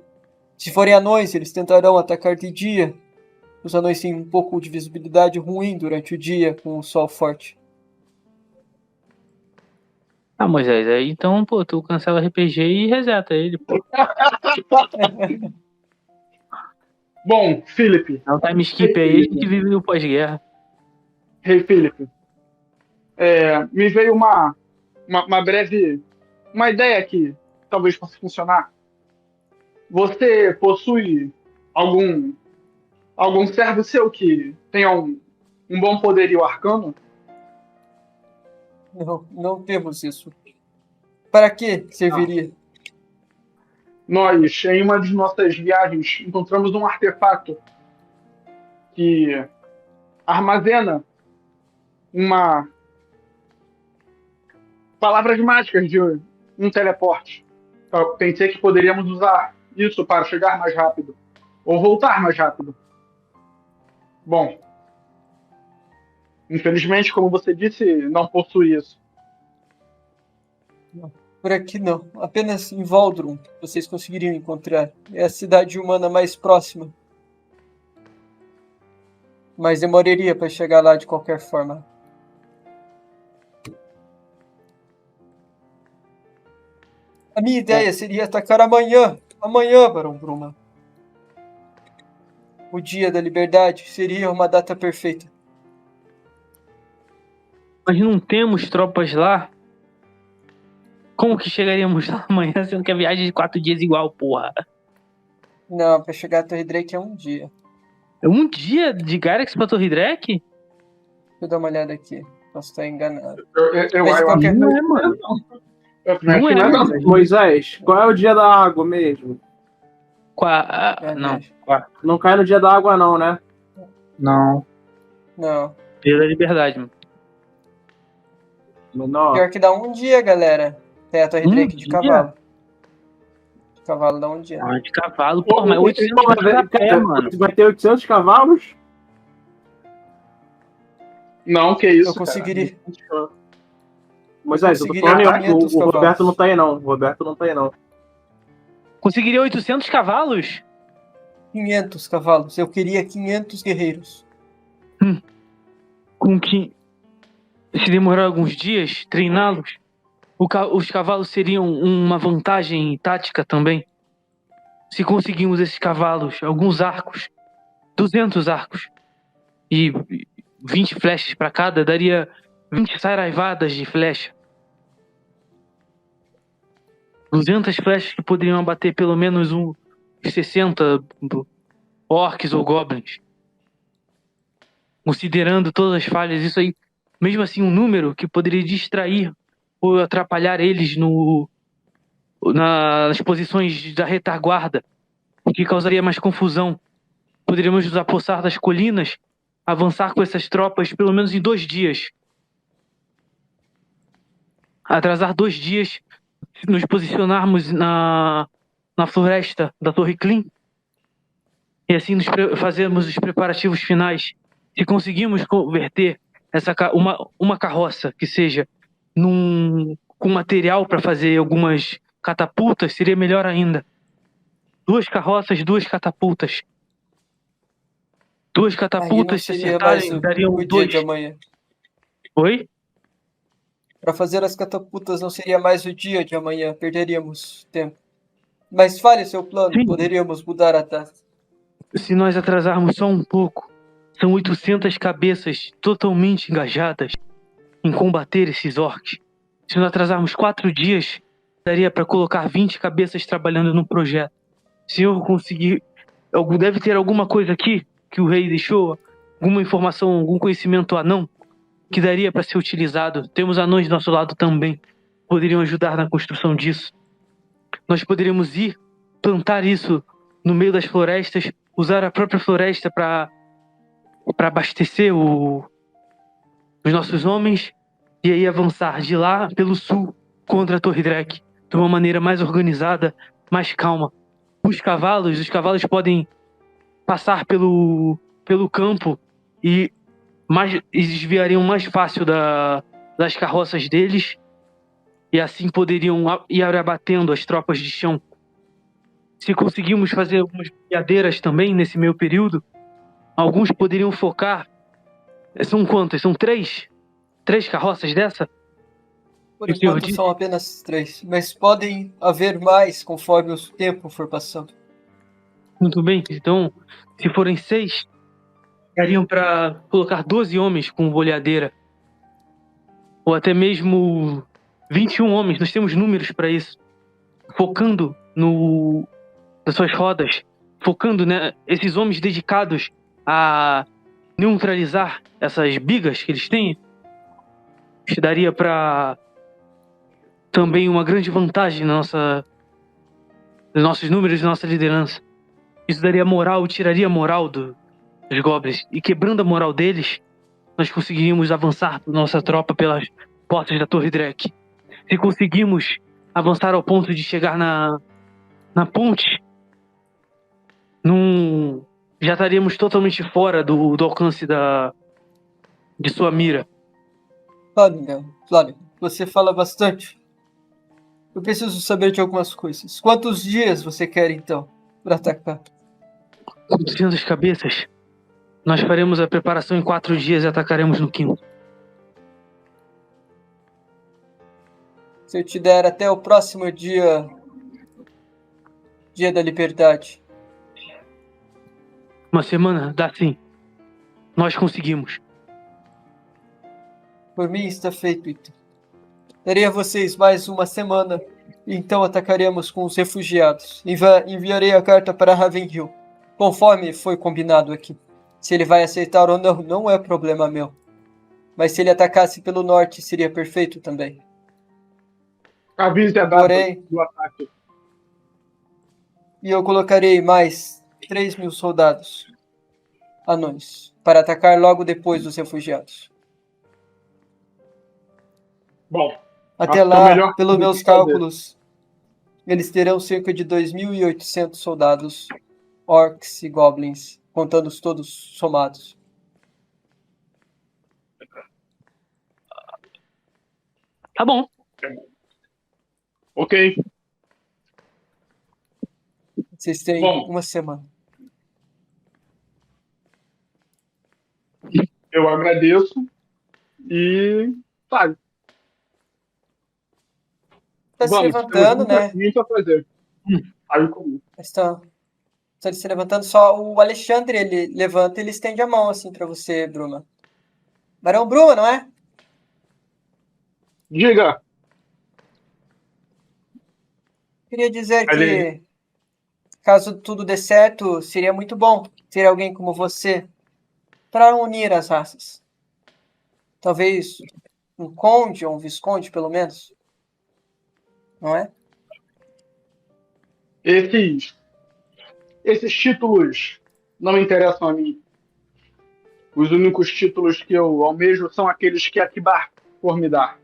Se forem anões, eles tentarão atacar de dia. Os anões têm um pouco de visibilidade ruim durante o dia com o sol forte. Ah, Moisés, aí então, pô, tu cancela o RPG e reseta ele, pô. Bom, Felipe. Dá um time skip aí, a gente vive no pós-guerra. Rei Felipe. Me veio uma breve ideia que talvez possa funcionar. Você possui algum servo seu que tenha um bom poderio arcano? Não temos isso. Para que serviria? Nós, em uma de nossas viagens, encontramos um artefato que armazena palavras mágicas de um teleporte. Eu pensei que poderíamos usar isso para chegar mais rápido ou voltar mais rápido. Bom, infelizmente, como você disse, não possui isso. Por aqui não. Apenas em Voldrum vocês conseguiriam encontrar. É a cidade humana mais próxima. Mas demoraria para chegar lá de qualquer forma. A minha ideia seria atacar amanhã. Amanhã, Barão Bruma. O dia da liberdade seria uma data perfeita. Mas não temos tropas lá? Como que chegaríamos lá amanhã, sendo que a viagem é de 4 dias igual, porra? Não, para chegar a Torre Drake é um dia. É um dia de Gyrax pra Torre Drake? Deixa eu dar uma olhada aqui. Posso estar enganado. Eu Mas de qualquer Não é, mano. Não é, mano. Moisés, qual é o dia da água mesmo? Não. Não cai no dia da água, não, né? Não. Não. Dia da liberdade, mano. Menor. Pior que dá um dia, galera. Até a Torre Drake de dia? cavalo. De cavalo dá um dia. Ah, de cavalo, porra, mas 800 Porra, km a pé, mano. Vai ter 800 cavalos? Não, que isso, Eu conseguiria. Moisés, eu tô conseguiria falando, 500 o Roberto cavalos. não tá aí, não. O Roberto não tá aí, não. Conseguiria 800 cavalos? 500 cavalos. Eu queria 500 guerreiros. Com que... Se demorar alguns dias, treiná-los, os cavalos seriam uma vantagem tática também. Se conseguirmos esses cavalos, alguns arcos, 200 arcos, e 20 flechas para cada, daria 20 saraivadas de flecha. 200 flechas que poderiam abater pelo menos uns 60 orcs ou goblins. Considerando todas as falhas, isso aí, mesmo assim, um número que poderia distrair ou atrapalhar eles no nas posições da retaguarda, o que causaria mais confusão. Poderíamos nos apossar das colinas, avançar com essas tropas pelo menos em 2 dias. Atrasar 2 dias, nos posicionarmos na floresta da Torre Klim e assim fazermos os preparativos finais. Se conseguirmos converter uma carroça que seja com material para fazer algumas catapultas, seria melhor ainda. 2 carroças, 2 catapultas. 2 Aí não catapultas, se seria mais acertarem, dariam o dia 2. de amanhã. Oi? Para fazer as catapultas não seria mais o dia de amanhã, perderíamos tempo. Mas fale seu plano, Sim. poderíamos mudar a data. Se nós atrasarmos só um pouco, são 800 cabeças totalmente engajadas em combater esses orcs. Se nós atrasarmos 4 dias, daria para colocar 20 cabeças trabalhando no projeto. Se eu conseguir... Deve ter alguma coisa aqui que o rei deixou, alguma informação, algum conhecimento anão, que daria para ser utilizado. Temos anões do nosso lado também, poderiam ajudar na construção disso. Nós poderíamos ir, plantar isso no meio das florestas, usar a própria floresta para abastecer os nossos homens e aí avançar de lá pelo sul contra a Torre Drek de uma maneira mais organizada, mais calma. Os cavalos podem passar pelo campo e desviariam mais fácil das carroças deles e assim poderiam ir abatendo as tropas de chão. Se conseguimos fazer algumas piadeiras também nesse meio período, alguns poderiam focar. São quantas? São 3? 3 carroças dessa? Por enquanto são apenas 3, mas podem haver mais conforme o tempo for passando. Muito bem, então, se forem 6, dariam para colocar 12 homens com boleadeira. Ou até mesmo 21 homens, nós temos números para isso. Focando nas suas rodas, focando, né, esses homens dedicados a neutralizar essas bigas que eles têm, isso daria para também uma grande vantagem nos nossos números e nossa liderança. Isso daria moral, tiraria a moral dos goblins. E quebrando a moral deles, nós conseguiríamos avançar nossa tropa pelas portas da Torre Drek. Se conseguimos avançar ao ponto de chegar na ponte, já estaríamos totalmente fora do alcance de sua mira. Flávio, você fala bastante. Eu preciso saber de algumas coisas. Quantos dias você quer, então, para atacar? 200 cabeças. Nós faremos a preparação em 4 dias e atacaremos no 5º. Se eu te der até o próximo dia da liberdade. Uma semana? Dá sim. Nós conseguimos. Por mim está feito, então. Darei a vocês mais uma semana e então atacaremos com os refugiados. Enviarei a carta para Ravenhill, conforme foi combinado aqui. Se ele vai aceitar ou não, não é problema meu. Mas se ele atacasse pelo norte, seria perfeito também. Avise a data do ataque. E eu colocarei mais 3.000 soldados anões para atacar logo depois dos refugiados. Bom, até lá, pelos meus cálculos, eles terão cerca de 2.800 soldados, orcs e goblins, contando todos somados. Tá bom. Ok. Vocês têm uma semana. Eu agradeço e sabe. Tá se levantando, né? Muito a fazer. Aí comigo. Está se levantando, só o Alexandre, ele levanta e ele estende a mão assim para você, Bruma. Barão Bruma, não é? Diga. Queria dizer que, caso tudo dê certo, seria muito bom ter alguém como você para unir as raças. Talvez um conde ou um visconde, pelo menos. Não é? Esses títulos não interessam a mim. Os únicos títulos que eu almejo são aqueles que Akibar for me dar.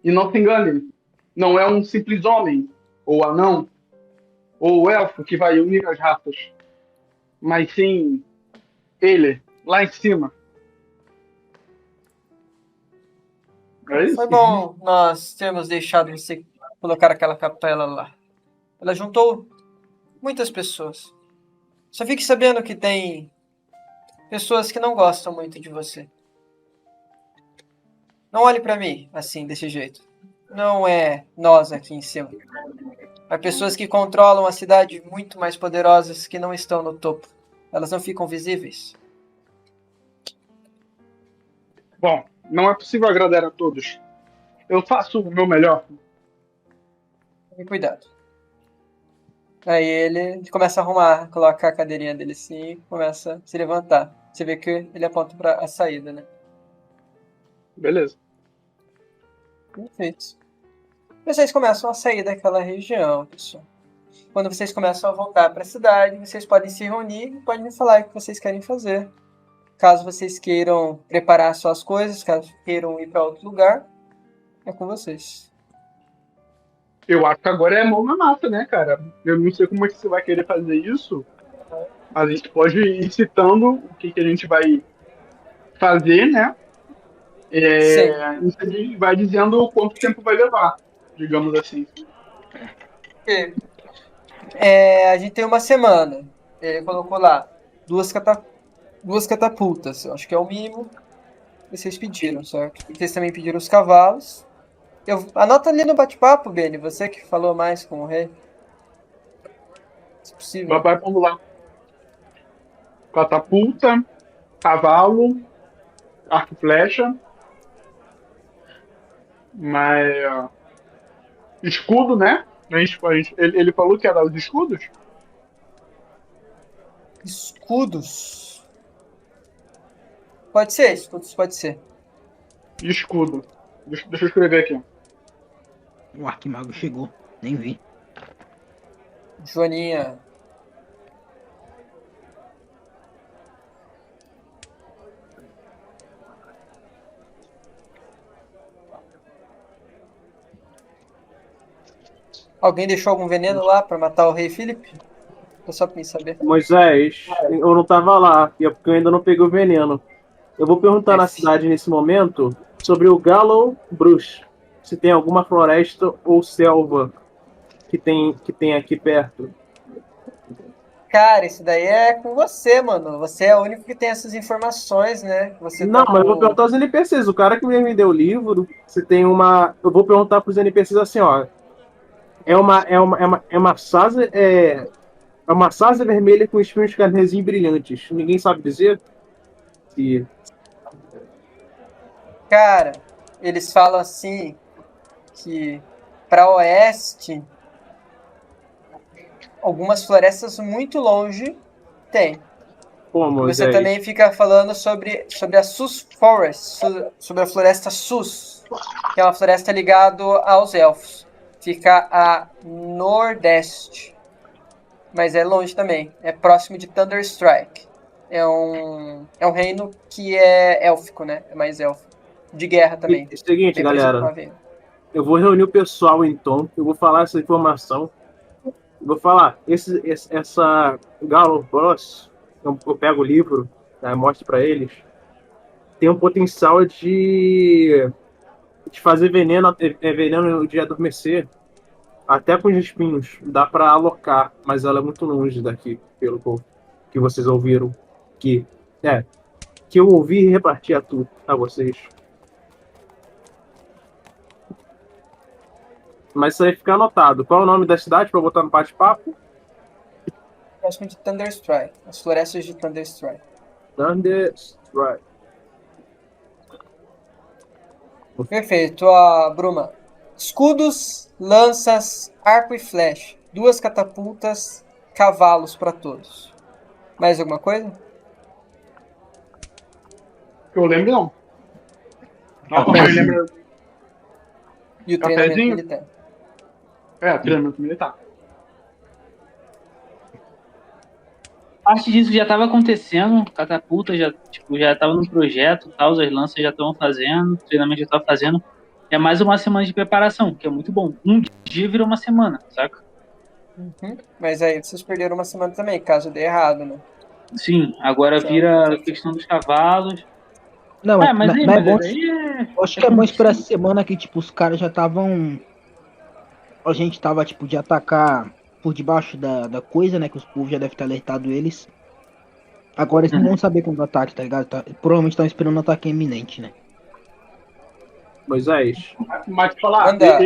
E não se enganem, não é um simples homem, ou anão, ou elfo que vai unir as raças, mas sim ele, lá em cima. É isso? Foi bom nós termos deixado você colocar aquela capela lá. Ela juntou muitas pessoas. Só fique sabendo que tem pessoas que não gostam muito de você. Não olhe pra mim assim, desse jeito. Não é nós aqui em cima. Há pessoas que controlam a cidade muito mais poderosas que não estão no topo. Elas não ficam visíveis. Bom, não é possível agradar a todos. Eu faço o meu melhor. Tome cuidado. Aí ele começa a arrumar, coloca a cadeirinha dele assim e começa a se levantar. Você vê que ele aponta para a saída, né? Beleza. Perfeito. Vocês começam a sair daquela região, pessoal. Quando vocês começam a voltar para a cidade, vocês podem se reunir e podem me falar o que vocês querem fazer. Caso vocês queiram preparar suas coisas, caso queiram ir para outro lugar, é com vocês. Eu acho que agora é mão na massa, né, cara? Eu não sei como é que você vai querer fazer isso. A gente pode ir citando o que a gente vai fazer, né? Sim. Isso a gente vai dizendo quanto tempo vai levar, digamos assim. A gente tem uma semana. Ele colocou lá duas catapultas. Eu acho que é o mínimo que vocês pediram, certo? E vocês também pediram os cavalos. Anota ali no bate-papo, Benny, você que falou mais com o rei. Se possível. Vai pondo lá. Catapulta, cavalo, arco e flecha, mas escudo, né? Ele falou que era os escudos? Escudos. Pode ser, escudos pode ser. Escudo. Deixa eu escrever aqui. O Arquimago chegou, nem vi. Joaninha. Alguém deixou algum veneno lá pra matar o rei Filipe? É só pra mim saber. Moisés, eu não tava lá, e é porque eu ainda não peguei o veneno. Eu vou perguntar na cidade nesse momento sobre o Gallow Brush. Se tem alguma floresta ou selva que tem aqui perto. Cara, isso daí é com você, mano. Você é o único que tem essas informações, né? Você Não, tá mas eu vou com... perguntar aos NPCs. O cara que me deu o livro, se tem uma. Eu vou perguntar pros NPCs assim, ó. É uma sasa vermelha com espinhos carnesim brilhantes. Ninguém sabe dizer? Se... Cara, eles falam assim que para oeste algumas florestas muito longe tem. Pô, E Moisés. você também fica falando sobre a Sus Forest, sobre a floresta Sus, que é uma floresta ligada aos elfos. Fica a nordeste, mas é longe também. É próximo de Thunderstrike. É um reino que é élfico, né? É mais élfico. De guerra também. Seguinte, Bem parecido com galera. a Vênus. Eu vou reunir o pessoal então. Eu vou falar essa informação. Eu vou falar. Essa Galo Bros, eu pego o livro, né, mostro pra eles. Tem um potencial de fazer veneno de adormecer. Até com os espinhos. Dá pra alocar. Mas ela é muito longe daqui. Pelo que vocês ouviram. Que eu ouvi e reparti a vocês. Mas isso aí fica anotado. Qual é o nome da cidade pra eu botar no bate-papo? Próximo de Thunderstrike. As florestas de Thunderstrike. Thunderstrike. Perfeito. Bruma. Escudos, lanças, arco e flecha. 2 catapultas, cavalos para todos. Mais alguma coisa? Que eu lembro, não. Não, Cafézinho. eu lembro. E o treinamento Cafézinho? militar. Treinamento militar. parte disso já tava acontecendo, catapulta já, tipo, já tava no projeto e tal, as lanças já estavam fazendo, o treinamento já tava fazendo. É mais uma semana de preparação, que é muito bom. Um dia virou uma semana, saca? Uhum. Mas aí vocês perderam uma semana também, caso dê errado, né? Sim, agora vira a questão dos cavalos. Não, É, mas aí, mas é mas bom. aí Eu acho é que é bom esperar essa contínuo. semana que, tipo, os caras já estavam. A gente tava, tipo, de atacar por debaixo da coisa, né? Que os povos já devem ter alertado eles. Agora eles não vão Uhum. saber quando o ataque, tá ligado? Provavelmente estão esperando um ataque iminente, né? Moisés. Mas falar, Manda.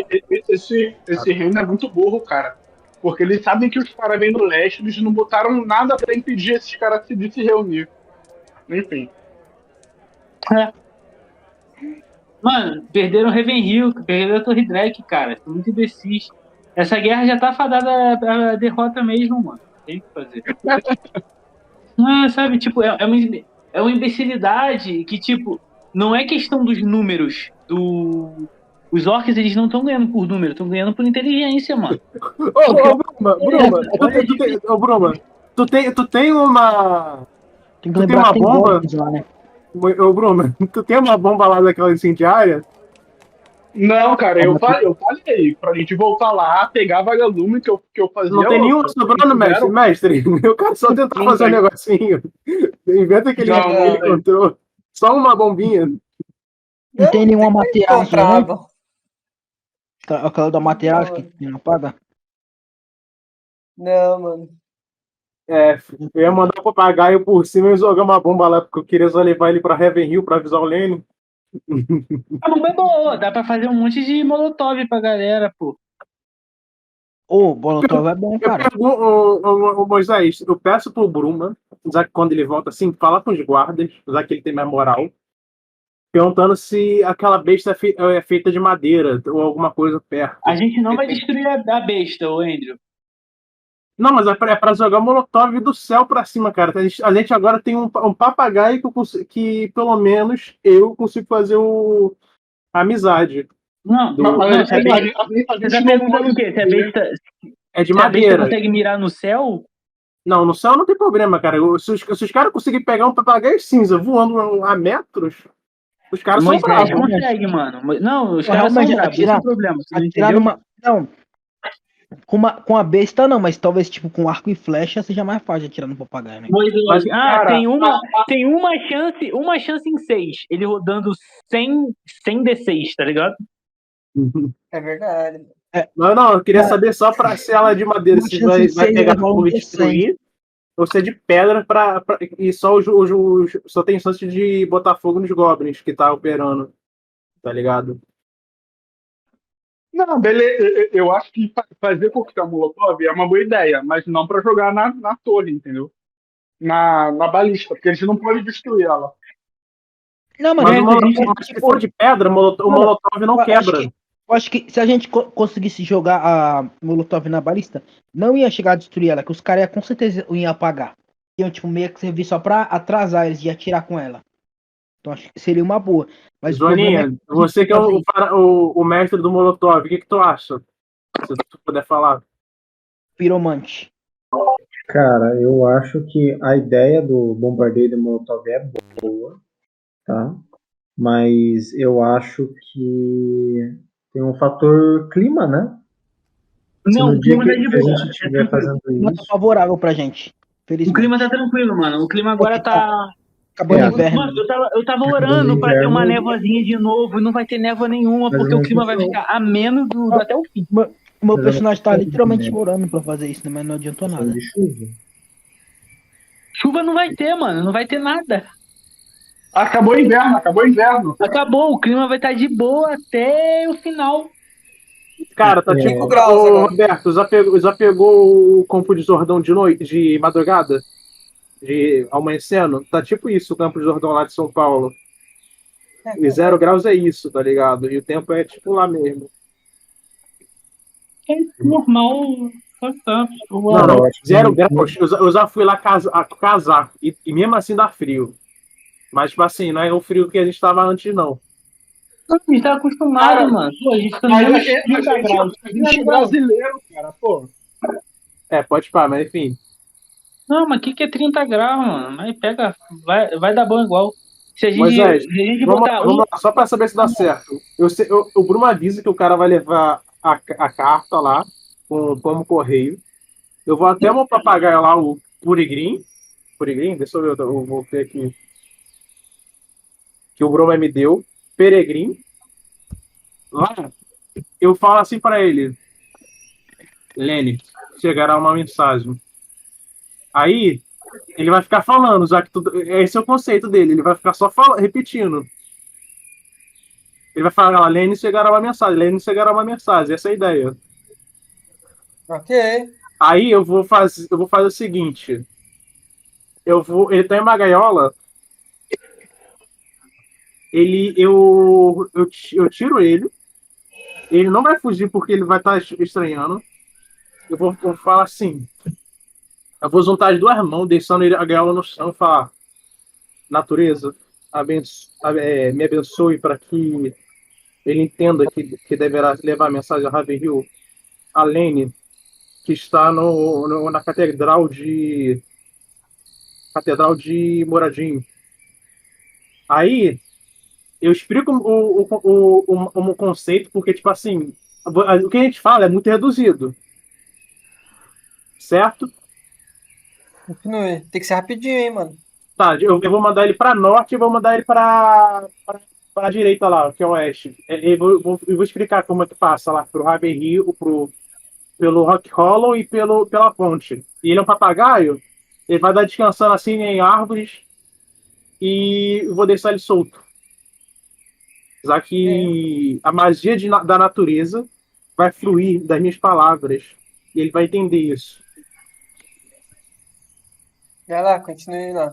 esse reino é muito burro, cara. Porque eles sabem que os caras vêm do leste, eles não botaram nada pra impedir esses caras de se reunir. Enfim. É. Mano, perderam Ravenhill, perderam a Torre Drake, cara. São muito imbecis. Essa guerra já tá fadada à derrota mesmo, mano. Tem o que fazer. Não, sabe, tipo, é uma imbecilidade que, tipo, não é questão dos números do. Os orcs, eles não estão ganhando por número, estão ganhando por inteligência, mano. Porque, Bruma, olha a diferença. Bruma, tu tem uma. Tem que Tu tem lembrar uma que tem bomba? goblins lá, né? Ô, Bruma, tu tem uma bomba lá daquela incendiária? Não, cara, Calma aqui. eu falei pra gente voltar lá, pegar a vagalume que eu Não fazia tem nenhuma outra. Eles sobrando, mestre. fizeram, Mestre, eu quero só tentar não fazer um tem. negocinho. Inventa que ele Não tem. encontrou. Só uma bombinha. Não tem Não, nenhuma tem como Materazo, encontrar, não? bom. Aquela da Materazo Não, que não apaga? não, mano. É, eu ia mandar o papagaio por cima e jogar uma bomba lá, porque eu queria só levar ele pra Heaven Hill pra avisar o Lenny. A bomba é boa, dá pra fazer um monte de molotov pra galera, pô. Ô, Molotov é bom, Eu cara. pergunto, Moisés, eu peço pro Bruma, já que quando ele volta assim, falar com os guardas, já que ele tem mais moral, perguntando se aquela besta é feita de madeira ou alguma coisa perto. A gente não vai destruir a besta, ô Andrew. Não, mas é pra jogar Molotov do céu pra cima, cara. A gente agora tem um papagaio que pelo menos eu consigo fazer a amizade. Não, Mas não, se a besta. a Você gente tá não perguntando pode o quê? dizer. É de Se a besta madeira. consegue mirar no céu? Não, no céu não tem problema, cara. Se os caras conseguirem pegar um papagaio cinza voando a metros, os caras são Moisés bravos. consegue, mano. Não, os Pô, caras são realmente, bravos. Esse é o problema, você não atirar entendeu? numa. Não, com a besta não, mas talvez tipo com arco e flecha seja mais fácil de atirar no papagaio, né? Mas, Moisés, Cara, tem uma chance em 6. Ele rodando 100 D6, tá ligado? É verdade. não, eu queria Mas- saber só pra se ela é de madeira, Uma se chance vai de ser pegar levar um fogo e D100. destruir, ou se é de pedra e só, só tem chance de botar fogo nos goblins que tá operando, tá ligado? não, beleza. Eu acho que fazer coquetel Molotov é uma boa ideia, mas não pra jogar na torre, entendeu? Na balista, porque a gente não pode destruir ela. Não, mano, Mas, É, se a gente. se for de pedra, o mano, Molotov não quebra. eu acho que se a gente conseguisse jogar a Molotov na balista, não ia chegar a destruir ela, que os caras com certeza iam apagar. Iam, tipo, meio que servir só pra atrasar eles de atirar com ela. Então acho que seria uma boa. Mas o problema é Joaninha, que a gente você que é fazer isso. o mestre do Molotov, o que tu acha? Se tu puder falar. Piromante. Cara, eu acho que a ideia do bombardeio de Molotov é boa, tá? Mas eu acho que tem um fator clima, né? Se Não, no o dia clima que tá de a boa. gente É estiver tranquilo. fazendo Não tá isso, favorável pra gente. O clima tá Felizmente. tranquilo, mano. O clima agora Porque tá tá. acabando o É, inverno. Mano, eu tava acabando o orando pra ter uma inverno, névoazinha de novo e não vai ter névoa nenhuma, mas eu porque o não tô, clima vai ficar ameno até o fim. O meu mas eu não personagem tô tá falando de literalmente neve, orando pra fazer isso, né? Mas não adiantou tô falando nada. de chuva. Chuva não vai ter, mano. Não vai ter nada. Acabou o inverno, acabou o inverno. Acabou. O clima vai estar de boa até o final. Cara, tá tipo. 5 graus Ô, agora. Roberto, já pegou o campo de Jordão de noite, de madrugada? De amanhecendo? Tá tipo isso o campo de Jordão lá de São Paulo. E 0 graus é isso, tá ligado? E o tempo é tipo lá mesmo. É normal. Tá. Não, Cara, não. eu acho que 0 graus. Eu já fui lá casar. E mesmo assim dá frio. Mas, tipo assim, não é o frio que a gente tava antes, não. A gente tá acostumado, Cara, mano. Pô, a gente tá no mas menos 30 graus. a gente é brasileiro, cara, pô. É, pode parar, mas enfim. Não, mas que é 30 graus, mano? Aí pega, vai dar bom igual. Moisés, Se a gente vamos, botar vamos um. lá, só para saber se dá certo. O Bruno avisa que o cara vai levar a carta lá, como correio. Eu vou até o papagaio lá, o Purigrim. Purigrim? Deixa eu ver, eu vou ver aqui. Que o Bruno me deu. Peregrim. Lá, eu falo assim para ele: Lene, chegará uma mensagem. Aí, ele vai ficar falando, já que tudo. Esse é o conceito dele, ele vai ficar só repetindo. Ele vai falar, Lene chegará uma mensagem, Lene chegará uma mensagem, essa é a ideia. Ok. Aí eu vou fazer o seguinte: ele tá em uma gaiola, eu tiro ele não vai fugir porque ele vai estar estranhando. Eu vou falar assim: eu vou juntar as duas mãos, deixando a gaiola no chão e falar, natureza, me abençoe para que ele entenda que deverá levar a mensagem a Ravenhill, a Lane, que está na Catedral de Moradinho. Aí eu explico o conceito, porque, tipo assim, o que a gente fala é muito reduzido, certo? Continue. Tem que ser rapidinho, hein, mano. Tá, eu vou mandar ele para norte e vou mandar ele para a direita lá, que é o oeste. Eu vou explicar como é que passa lá pro Ravenhill, pelo Rock Hollow e pela ponte. E ele é um papagaio, ele vai dar descansando assim em árvores e eu vou deixar ele solto. Já Ok. que a magia da natureza vai fluir das minhas palavras e ele vai entender isso. Vai lá, continue lá.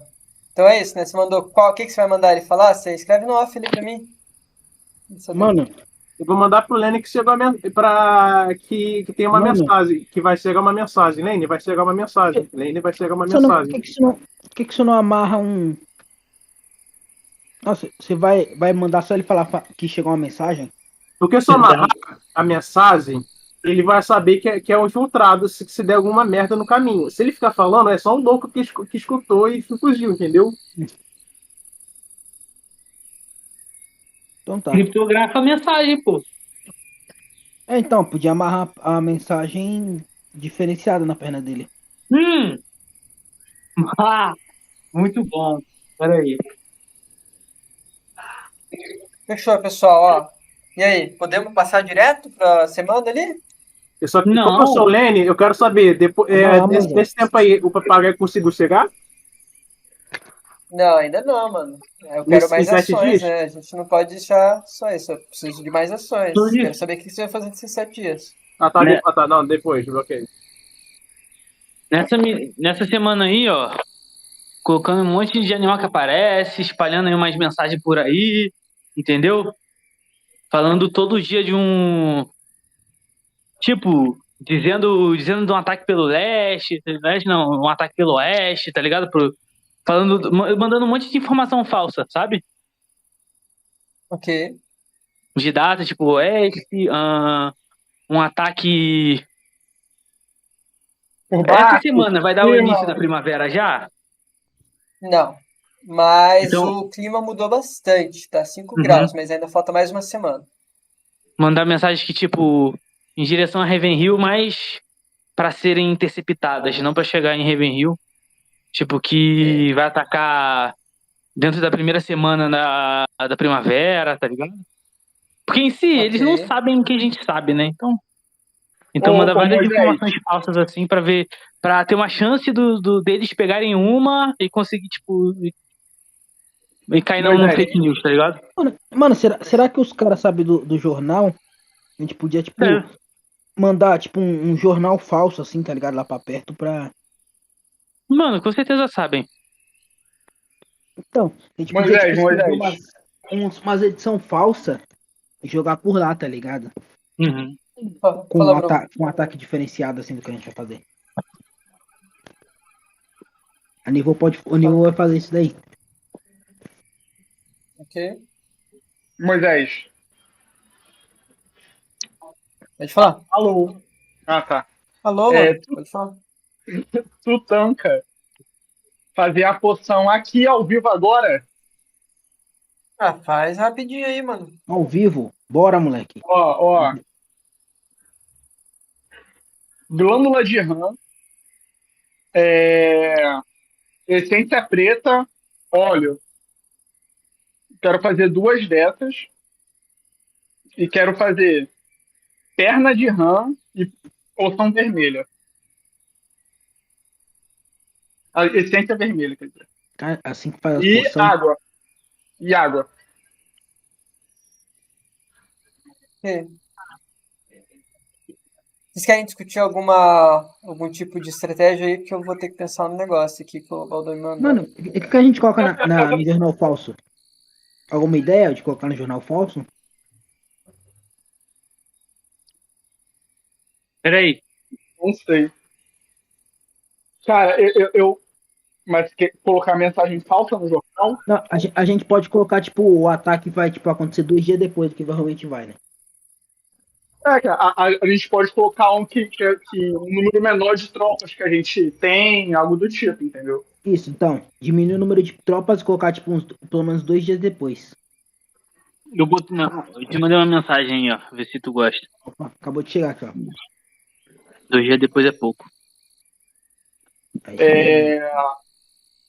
Então é isso, né? Você mandou qual? O que que você vai mandar ele falar? Você escreve no off ali pra mim. Deixa eu saber. Mano, Eu vou mandar pro Lenny que chegou para que tem uma mano, mensagem, que vai chegar uma mensagem. Lenny, vai chegar uma mensagem. Lenny, vai chegar uma Por mensagem. que que você não, por que que você não amarra um. Nossa, você vai mandar só ele falar que chegou uma mensagem? Porque se eu amarrar a mensagem, ele vai saber que é um infiltrado se der alguma merda no caminho. Se ele ficar falando, é só um louco que escutou e fugiu, entendeu? Então tá. criptografa a mensagem, pô. Então, podia amarrar a mensagem diferenciada na perna dele. Hum, ah, muito bom. Peraí. Fechou, pessoal, ó. E aí, podemos passar direto pra semana ali? Só que, como eu sou o Não, Lenny, eu quero saber, depois, Não, desse Moisés. tempo aí, o papagaio conseguiu chegar? Não, ainda não, mano. Eu quero Em mais 7 dias? ações, né? A gente não pode deixar só isso. Eu preciso de mais ações. Quero Tudo saber o que você vai fazer nesses 7 dias. Ah, tá, né? não, depois, ok. Nessa semana aí, ó, colocando um monte de animal que aparece, espalhando aí umas mensagens por aí, entendeu? Falando todo dia de um, tipo, dizendo de um ataque pelo leste não, um ataque pelo oeste, tá ligado? Mandando um monte de informação falsa, sabe? Ok. De data, tipo, oeste, um ataque. Por Essa baixo, semana por vai dar o início da cima. primavera já? Não. Mas Então, o clima mudou bastante. Tá 5 graus, uhum. mas ainda falta mais uma semana. Mandar mensagens que, tipo, em direção a Ravenhill, mas para serem interceptadas, não para chegar em Ravenhill. Tipo, Ok. que vai atacar dentro da primeira semana da primavera, tá ligado? Porque em si, Ok. eles não sabem o que a gente sabe, né? Então manda Ô, várias Moisés, informações falsas assim pra ver, para ter uma chance deles pegarem uma e conseguir, tipo, e cair num Moisés, fake news, tá ligado? Mano, será que os caras sabem do jornal? A gente podia, tipo, É. mandar, tipo, um jornal falso, assim, tá ligado? Lá pra perto pra. Mano, com certeza sabem. Então, a gente podia, tipo, Moisés, escrever Moisés. umas edição falsa e jogar por lá, tá ligado? Uhum. Com Fala, Bruno. com um ataque diferenciado, assim, do que a gente vai fazer. O nível vai fazer isso daí. Ok. Moisés. Pode falar. Alô. Ah, tá. Alô, É, mano. Pode falar. tu tanca fazer a poção aqui ao vivo agora. Ah, faz rapidinho aí, mano. Ao vivo. Bora, moleque. Ó, glândula de rã, é, essência preta, óleo. Quero fazer 2 dessas e quero fazer perna de rã e poção vermelha. A essência vermelha, quer dizer. Cara, assim que faz as E poção. água. E água. E vocês querem discutir algum tipo de estratégia aí? Porque eu vou ter que pensar no negócio aqui que o Baldur me mandou. Mano, o que a gente coloca no jornal falso? Alguma ideia de colocar no jornal falso? Peraí. Não sei. Cara, mas colocar mensagem falsa no jornal? Não, a gente pode colocar, tipo, o ataque vai, tipo, acontecer 2 dias depois do que realmente vai, né? Cara, a gente pode colocar que um número menor de tropas que a gente tem, algo do tipo, entendeu? Isso, então, diminuir o número de tropas e colocar, tipo, pelo menos 2 dias depois. Eu te mandei uma mensagem aí, ó. Vê se tu gosta. Opa, acabou de chegar aqui, ó. 2 dias depois é pouco. Aí, É,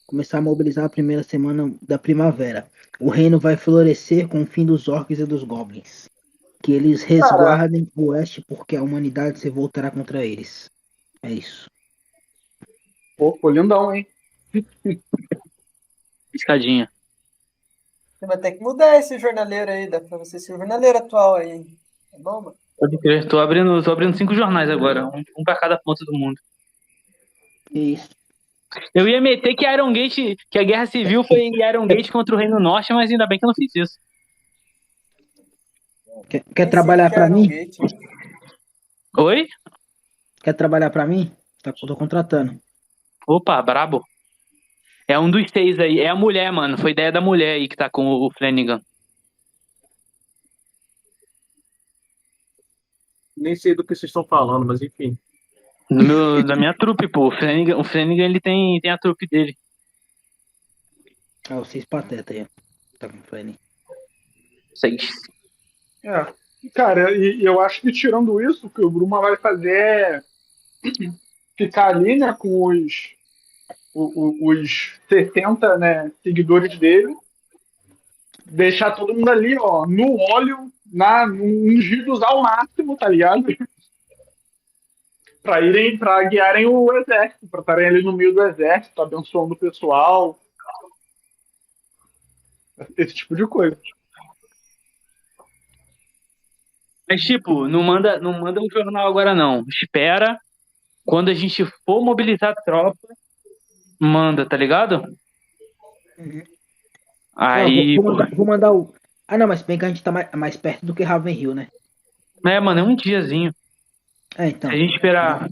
começar a mobilizar a primeira semana da primavera. O reino vai florescer com o fim dos orcs e dos goblins. Que eles cara, resguardem o oeste porque a humanidade se voltará contra eles. É isso. pô, lindão, hein? Piscadinha. Você vai ter que mudar esse jornaleiro aí, dá pra você ser o jornaleiro atual aí. Tá bom, mano? Pode crer. Tô abrindo 5 jornais agora. Um pra cada ponto do mundo. É isso. Eu ia meter que Iron Gate, que a Guerra Civil foi em Iron Gate contra o Reino Norte, mas ainda bem que eu não fiz isso. Quer Nem sei o trabalhar que é pra Iron mim? Gate. Oi? Quer trabalhar pra mim? Tô contratando. Opa, brabo. É um dos 6 aí. É a mulher, mano. Foi ideia da mulher aí que tá com o Flanagan. Nem sei do que vocês estão falando, mas enfim. Da minha trupe, pô. O Flanagan ele tem a trupe dele. Ah, vocês pateta aí, ó. Tá com fone. 6. É. Cara, e eu acho que tirando isso, o que o Bruma vai fazer é ficar ali, né, com os 70, né, seguidores dele, deixar todo mundo ali, ó, no óleo, ungidos ao máximo, tá ligado? Pra guiarem o exército, pra estarem ali no meio do exército, abençoando o pessoal, esse tipo de coisa. Mas, tipo, não manda o jornal agora, não. Espera. Quando a gente for mobilizar a tropa, manda, tá ligado? Não, Aí, pô. vou mandar o. Ah, não, mas bem que a gente tá mais perto do que Ravenhill, né? Mano, é um diazinho. É, Se a então. gente esperar.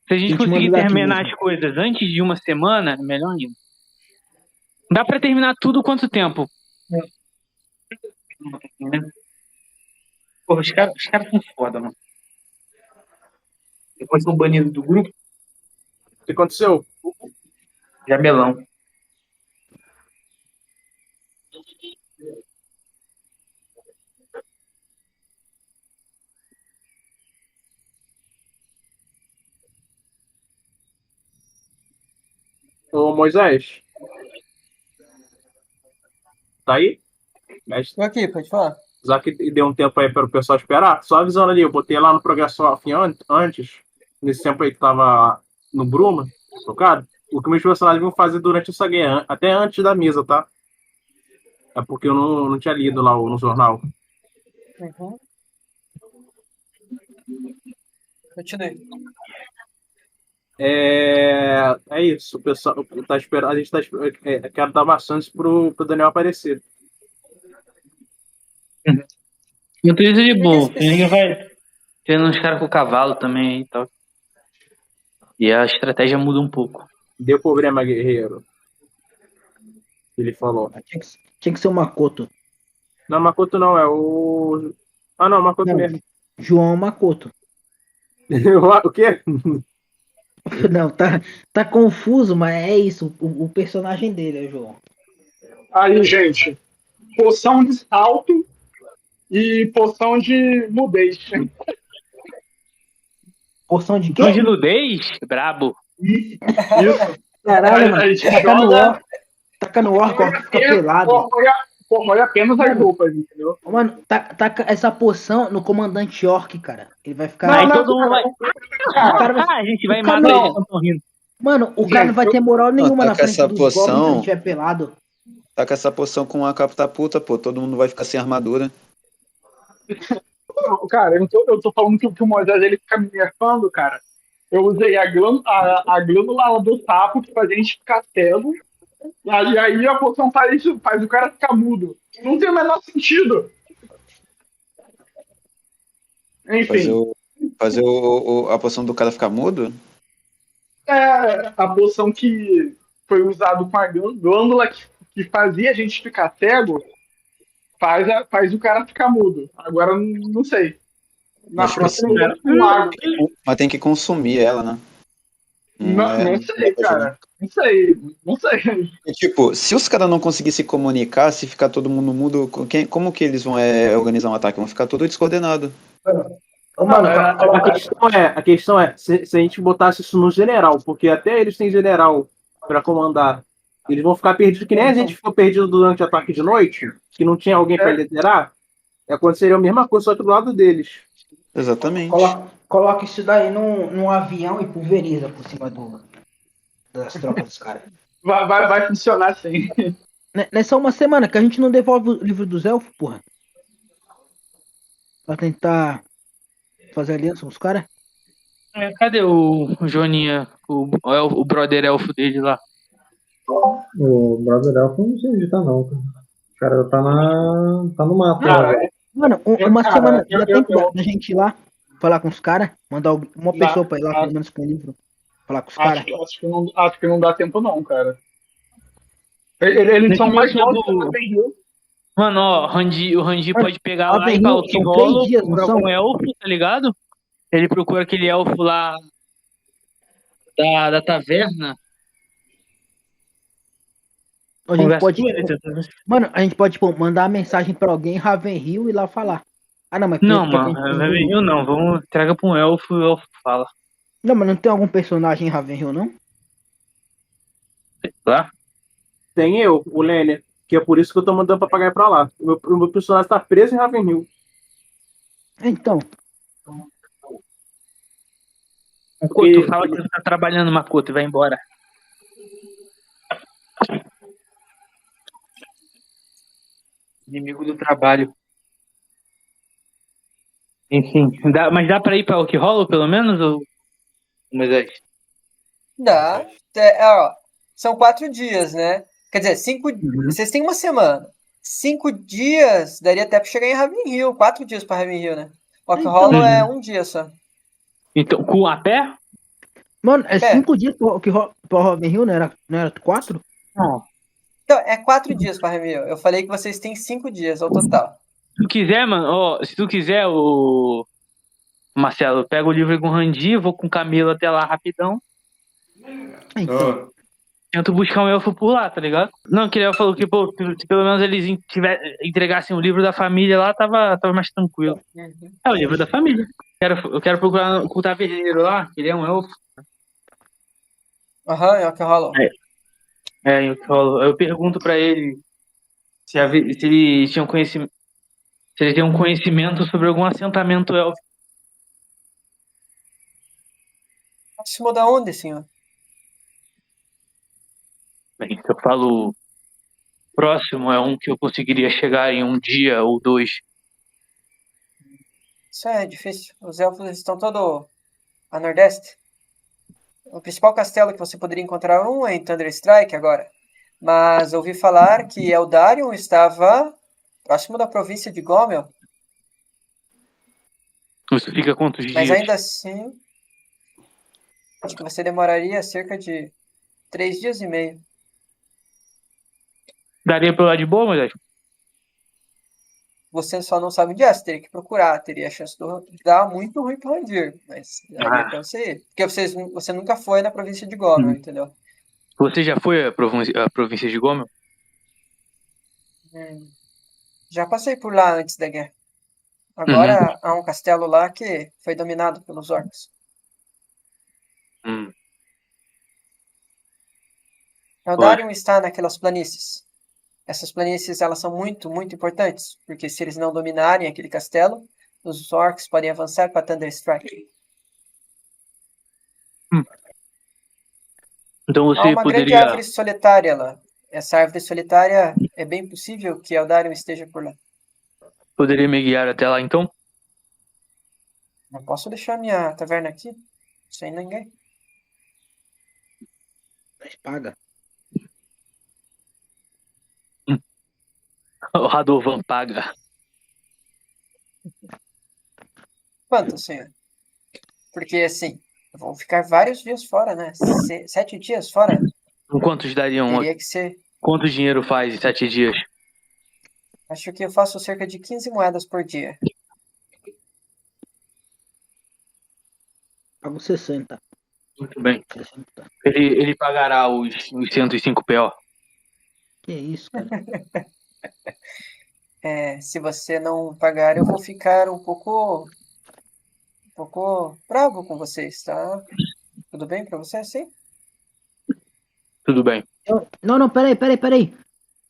Se a A gente gente manda conseguir daqui terminar mesmo. as coisas antes de uma semana, melhor ainda. Dá pra terminar tudo quanto tempo? Porra, os caras são foda, mano. Depois são banidos do grupo, O que aconteceu? Jabelão. Ô, Moisés, tá aí? Mestre, Tô aqui, pode falar. já que deu um tempo aí para o pessoal esperar, só avisando ali, eu botei lá no Progresso Off antes, nesse tempo aí que tava no Bruma, tocado, o que meus personagens vão fazer durante essa guerra, até antes da mesa, tá? É porque eu não tinha lido lá no jornal. Uhum. Continue. É isso, o pessoal tá esperando, a gente tá esperando, quero dar uma chance pro Daniel aparecer. Enquanto isso, de Por que boa. Ninguém vai tendo uns caras com cavalo também aí e tal. E a estratégia muda um pouco. Deu problema, guerreiro. Ele falou. Tinha que ser o Makoto. Não, Makoto não, é o. Ah, não, Makoto Não, mesmo. João Makoto. O quê? Não, tá confuso, mas é isso. O personagem dele, é João. Aí, gente, poção de salto e poção de mudez. Porção de Tom de quê? nudez? Brabo. Isso. Caralho, mano. A gente Taca no joga, or, taca no orc, o orc fica pelado. corrói apenas as Mano, roupas, entendeu? mano, taca essa poção no comandante orc, cara. Ele vai Não, ficar. Aí não, todo mundo vai. O cara vai. A gente O vai cara matar eles não. quando estão rindo. Mano, o cara não Gente, vai ter moral Não, nenhuma tá na com frente essa dos goblins se ele poção. estiver pelado. Tá com essa poção com a catapulta, pô. Todo mundo vai ficar sem armadura. cara, eu tô falando que o Moisés ele fica me nerfando, cara. Eu usei a glândula do sapo que faz a gente ficar cego. E aí a poção faz o cara ficar mudo. Não tem o menor sentido. Fazer, Enfim, o, fazer a poção do cara ficar mudo? é a poção que foi usada com a glândula que fazia a gente ficar cego faz o cara ficar mudo. Agora não sei. Na Mas, tipo próxima eu assim, vou com água. mas tem que consumir ela, né? Não Não, é. não Não dá sei, pra jogar. cara. Não sei. Não sei. E, tipo, se os caras não conseguirem se comunicar, se ficar todo mundo mudo, como que eles vão organizar um ataque? Vão ficar tudo descoordenado. Ô, Não, mano, a questão é se a gente botasse isso no general, porque até eles têm general para comandar. Eles vão ficar perdidos, que nem a gente ficou perdido durante o ataque de noite, que não tinha alguém para É, liderar. Aconteceria a mesma coisa, só que do lado deles. Exatamente. coloca isso daí num avião e pulveriza por cima das tropas dos caras. vai funcionar sim. Nessa uma semana que a gente não devolve o livro dos elfos, porra. Pra tentar fazer aliança com os caras. Cadê o Joninha, o brother elfo dele lá? O Brother Elf não sei onde tá, não. Cara. O cara tá no mato lá. Cara, Mano, uma cara, semana dá tempo da gente ir lá falar com os caras, mandar uma pessoa pra ir lá, pelo menos com o livro, falar com os caras. acho que não dá tempo, não, cara. Eles Nesse são meio mais novos que tempo, o Rio. mano, ó, o Randy Mano, pode pegar lá e ir pra Avenil, são 3 Rolo, dias, não procura são? algum elfo, tá ligado? Ele procura aquele elfo lá da taverna, A gente conversa pode, com ele. tipo, mano, a gente pode, tipo, mandar uma mensagem pra alguém em Ravenhill e lá falar. Ah, não, mas Não, quer que a mano, gente mande eu não, vamos, entrega pra um elfo e o elfo fala. Não, mas não tem algum personagem em Ravenhill, não? Lá? Tem eu, o Lenner, que é por isso que eu tô mandando papagaio pra lá. O meu personagem tá preso em Ravenhill. Então, Makoto, fala que você tá trabalhando, Makoto, e vai embora. Inimigo do trabalho. Enfim, mas dá pra ir pra Oak Hollow, pelo menos? Ou... Moisés? Dá. Ó, são 4 dias, né? Quer dizer, 5. Vocês têm uma semana. 5 dias daria até pra chegar em Ravenhill. 4 dias pra Ravenhill, né? Rock Hollow é um dia só. Então, com a pé? mano, A é pé. 5 dias pra Ravenhill, não era 4? Não. Então, é 4 dias pra Ravenhill. Eu falei que vocês têm 5 dias ao total. Se tu quiser, mano, ó, se tu quiser, o Marcelo, pega o livro aí com o Randy, vou com o Camilo até lá rapidão. Então, Tento buscar um elfo por lá, tá ligado? Não, que ele falou que, pô, se pelo menos eles entregassem o livro da família lá, tava mais tranquilo. Uhum. É o livro da família. Eu quero procurar com o taverneiro lá, que ele é um elfo. Aham, é Rock Hollow. Eu pergunto pra ele se ele tinha conhecimento, se ele tem um conhecimento sobre algum assentamento elfo. Próximo da onde, senhor? Bem, se eu falo próximo, é um que eu conseguiria chegar em um dia ou dois. Isso é difícil. Os elfos estão todo a nordeste. O principal castelo que você poderia encontrar é em Thunder Strike agora. Mas ouvi falar que Eldarion estava próximo da província de Gomel. Isso fica quantos Mas dias? ainda assim, acho que você demoraria cerca de 3 dias e meio. Daria pra ir lá de boa, mas você só não sabe onde é, você teria que procurar, teria a chance de dar muito ruim pro Randir, mas daria pra você ir. Porque você nunca foi na província de Gomel, entendeu? Você já foi à província de Gomel? Já passei por lá antes da guerra. Uhum. Agora há um castelo lá que foi dominado pelos orcs. Hum. Eldarion está naquelas planícies. Essas planícies elas são muito, muito importantes, porque se eles não dominarem aquele castelo, os orcs podem avançar para Thunderstrike. Então Há você uma grande poderia, árvore solitária lá. Essa árvore solitária é bem possível que Eldarion esteja por lá. poderia me guiar até lá, então? Não posso deixar minha taverna aqui sem ninguém. Mas paga. O Radovan paga. Quanto, senhor? Porque, assim, eu vou ficar vários dias fora, né? 7 dias fora. Quantos dariam? Teria que ser... Quanto dinheiro faz em 7 dias? Acho que eu faço cerca de 15 moedas por dia. Pago 60. Muito bem. 60. Ele pagará os 105 PO. Que isso, cara? Se você não pagar, eu vou ficar um pouco bravo com vocês, tá? Tudo bem pra você, sim? Tudo bem. Não, peraí.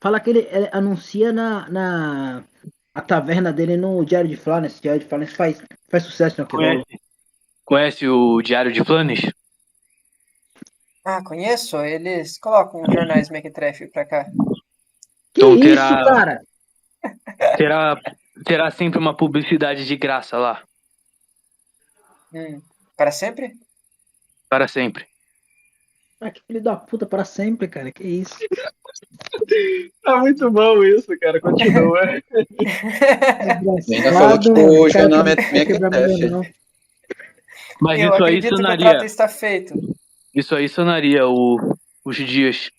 Fala que ele anuncia a taverna dele no Diário de Flanders. Diário de Flanders faz sucesso no Aquilolo. Conhece o Diário de Flanes? Ah, conheço. Eles colocam jornais mequetrefe pra cá. Que Então isso, cara? terá sempre uma publicidade de graça lá. Para sempre? Para sempre. Ah, que filho da puta para sempre, cara. Que isso? Tá muito bom isso, cara. Continua. Ainda falou que Desgraçado, o cara, jornal que não quer quebrar meu Mequetrefe. não. Mas Eu isso aí acredito que o trato sanaria. está feito. Isso aí sanaria os dias.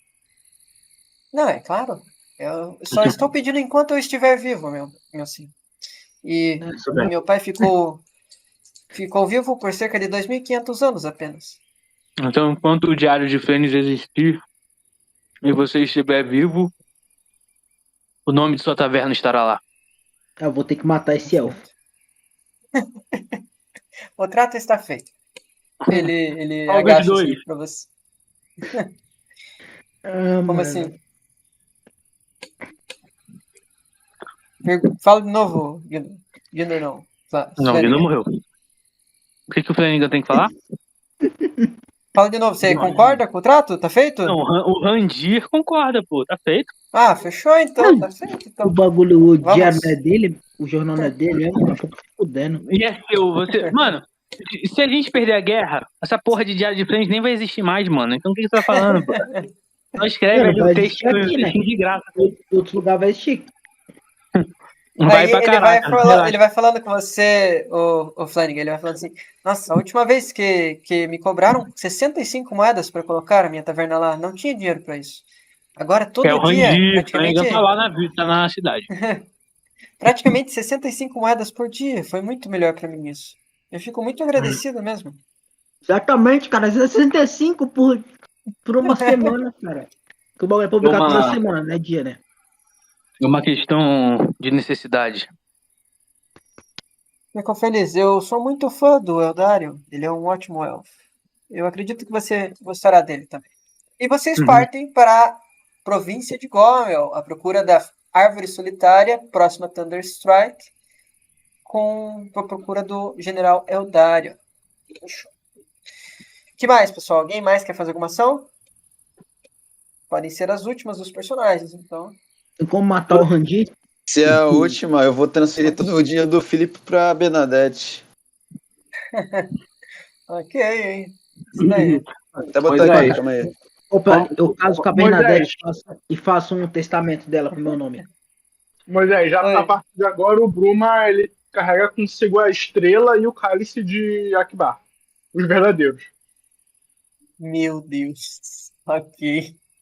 Não, é claro. Eu só estou pedindo enquanto eu estiver vivo, meu sim. E bem. meu pai ficou vivo por cerca de 2.500 anos apenas. Então, enquanto o Diário de Flanes existir e você estiver vivo, o nome de sua taverna estará lá. Eu vou ter que matar esse elfo. O trato está feito. Ele Qual dos agacha dois? assim pra você. Ah, Como mano. assim? Fala de novo, Guido não. Não, ele não Flanagan. morreu. O que o Flanagan tem que falar? Fala de novo, você concorda com o trato? Tá feito? Não, o Randir concorda, pô, tá feito. Ah, fechou então, tá feito O então. bagulho, o diário Vamos. não é dele, o jornal não é dele, eu tô fudendo. E é seu, você. Mano, se a gente perder a guerra, essa porra de Diário de Flanes nem vai existir mais, mano. Então o que você tá falando, pô? Só escreve Não ali vai o texto existir aqui, né? de graça. Em outro lugar vai existir. Vai Aí pra caraca, relaxa. ele vai falando com você, o Flanagan, ele vai falando assim, nossa, a última vez que me cobraram 65 moedas para colocar a minha taverna lá, não tinha dinheiro para isso. Agora É todo o dia, Randir, Flanagan tá lá tá na cidade. praticamente 65 moedas por dia, foi muito melhor para mim isso. Eu fico muito agradecido mesmo. Exatamente, cara. 65 por uma semana, cara. Que o bagulho é publicado toda semana, não é dia, né? É uma questão de necessidade. Fico feliz, eu sou muito fã do Eldário, ele é um ótimo elfo. Eu acredito que você gostará dele também. E vocês partem para a província de Gomel, à procura da árvore solitária próxima a Thunderstrike, a procura do general Eldário. Que mais, pessoal? Alguém mais quer fazer alguma ação? Podem ser as últimas dos personagens, então. Tem como matar o Randy? Se é a última, eu vou transferir todo o dia do Felipe pra Bernadette. Ok, hein? Isso daí. Até botar aqui, calma aí. Opa, eu caso com a Bernadette Moisés. e faço um testamento dela com o meu nome. Moisés, já Oi. a partir de agora o Bruma ele carrega consigo a estrela e o cálice de Akbar. Os verdadeiros. Meu Deus. Ok.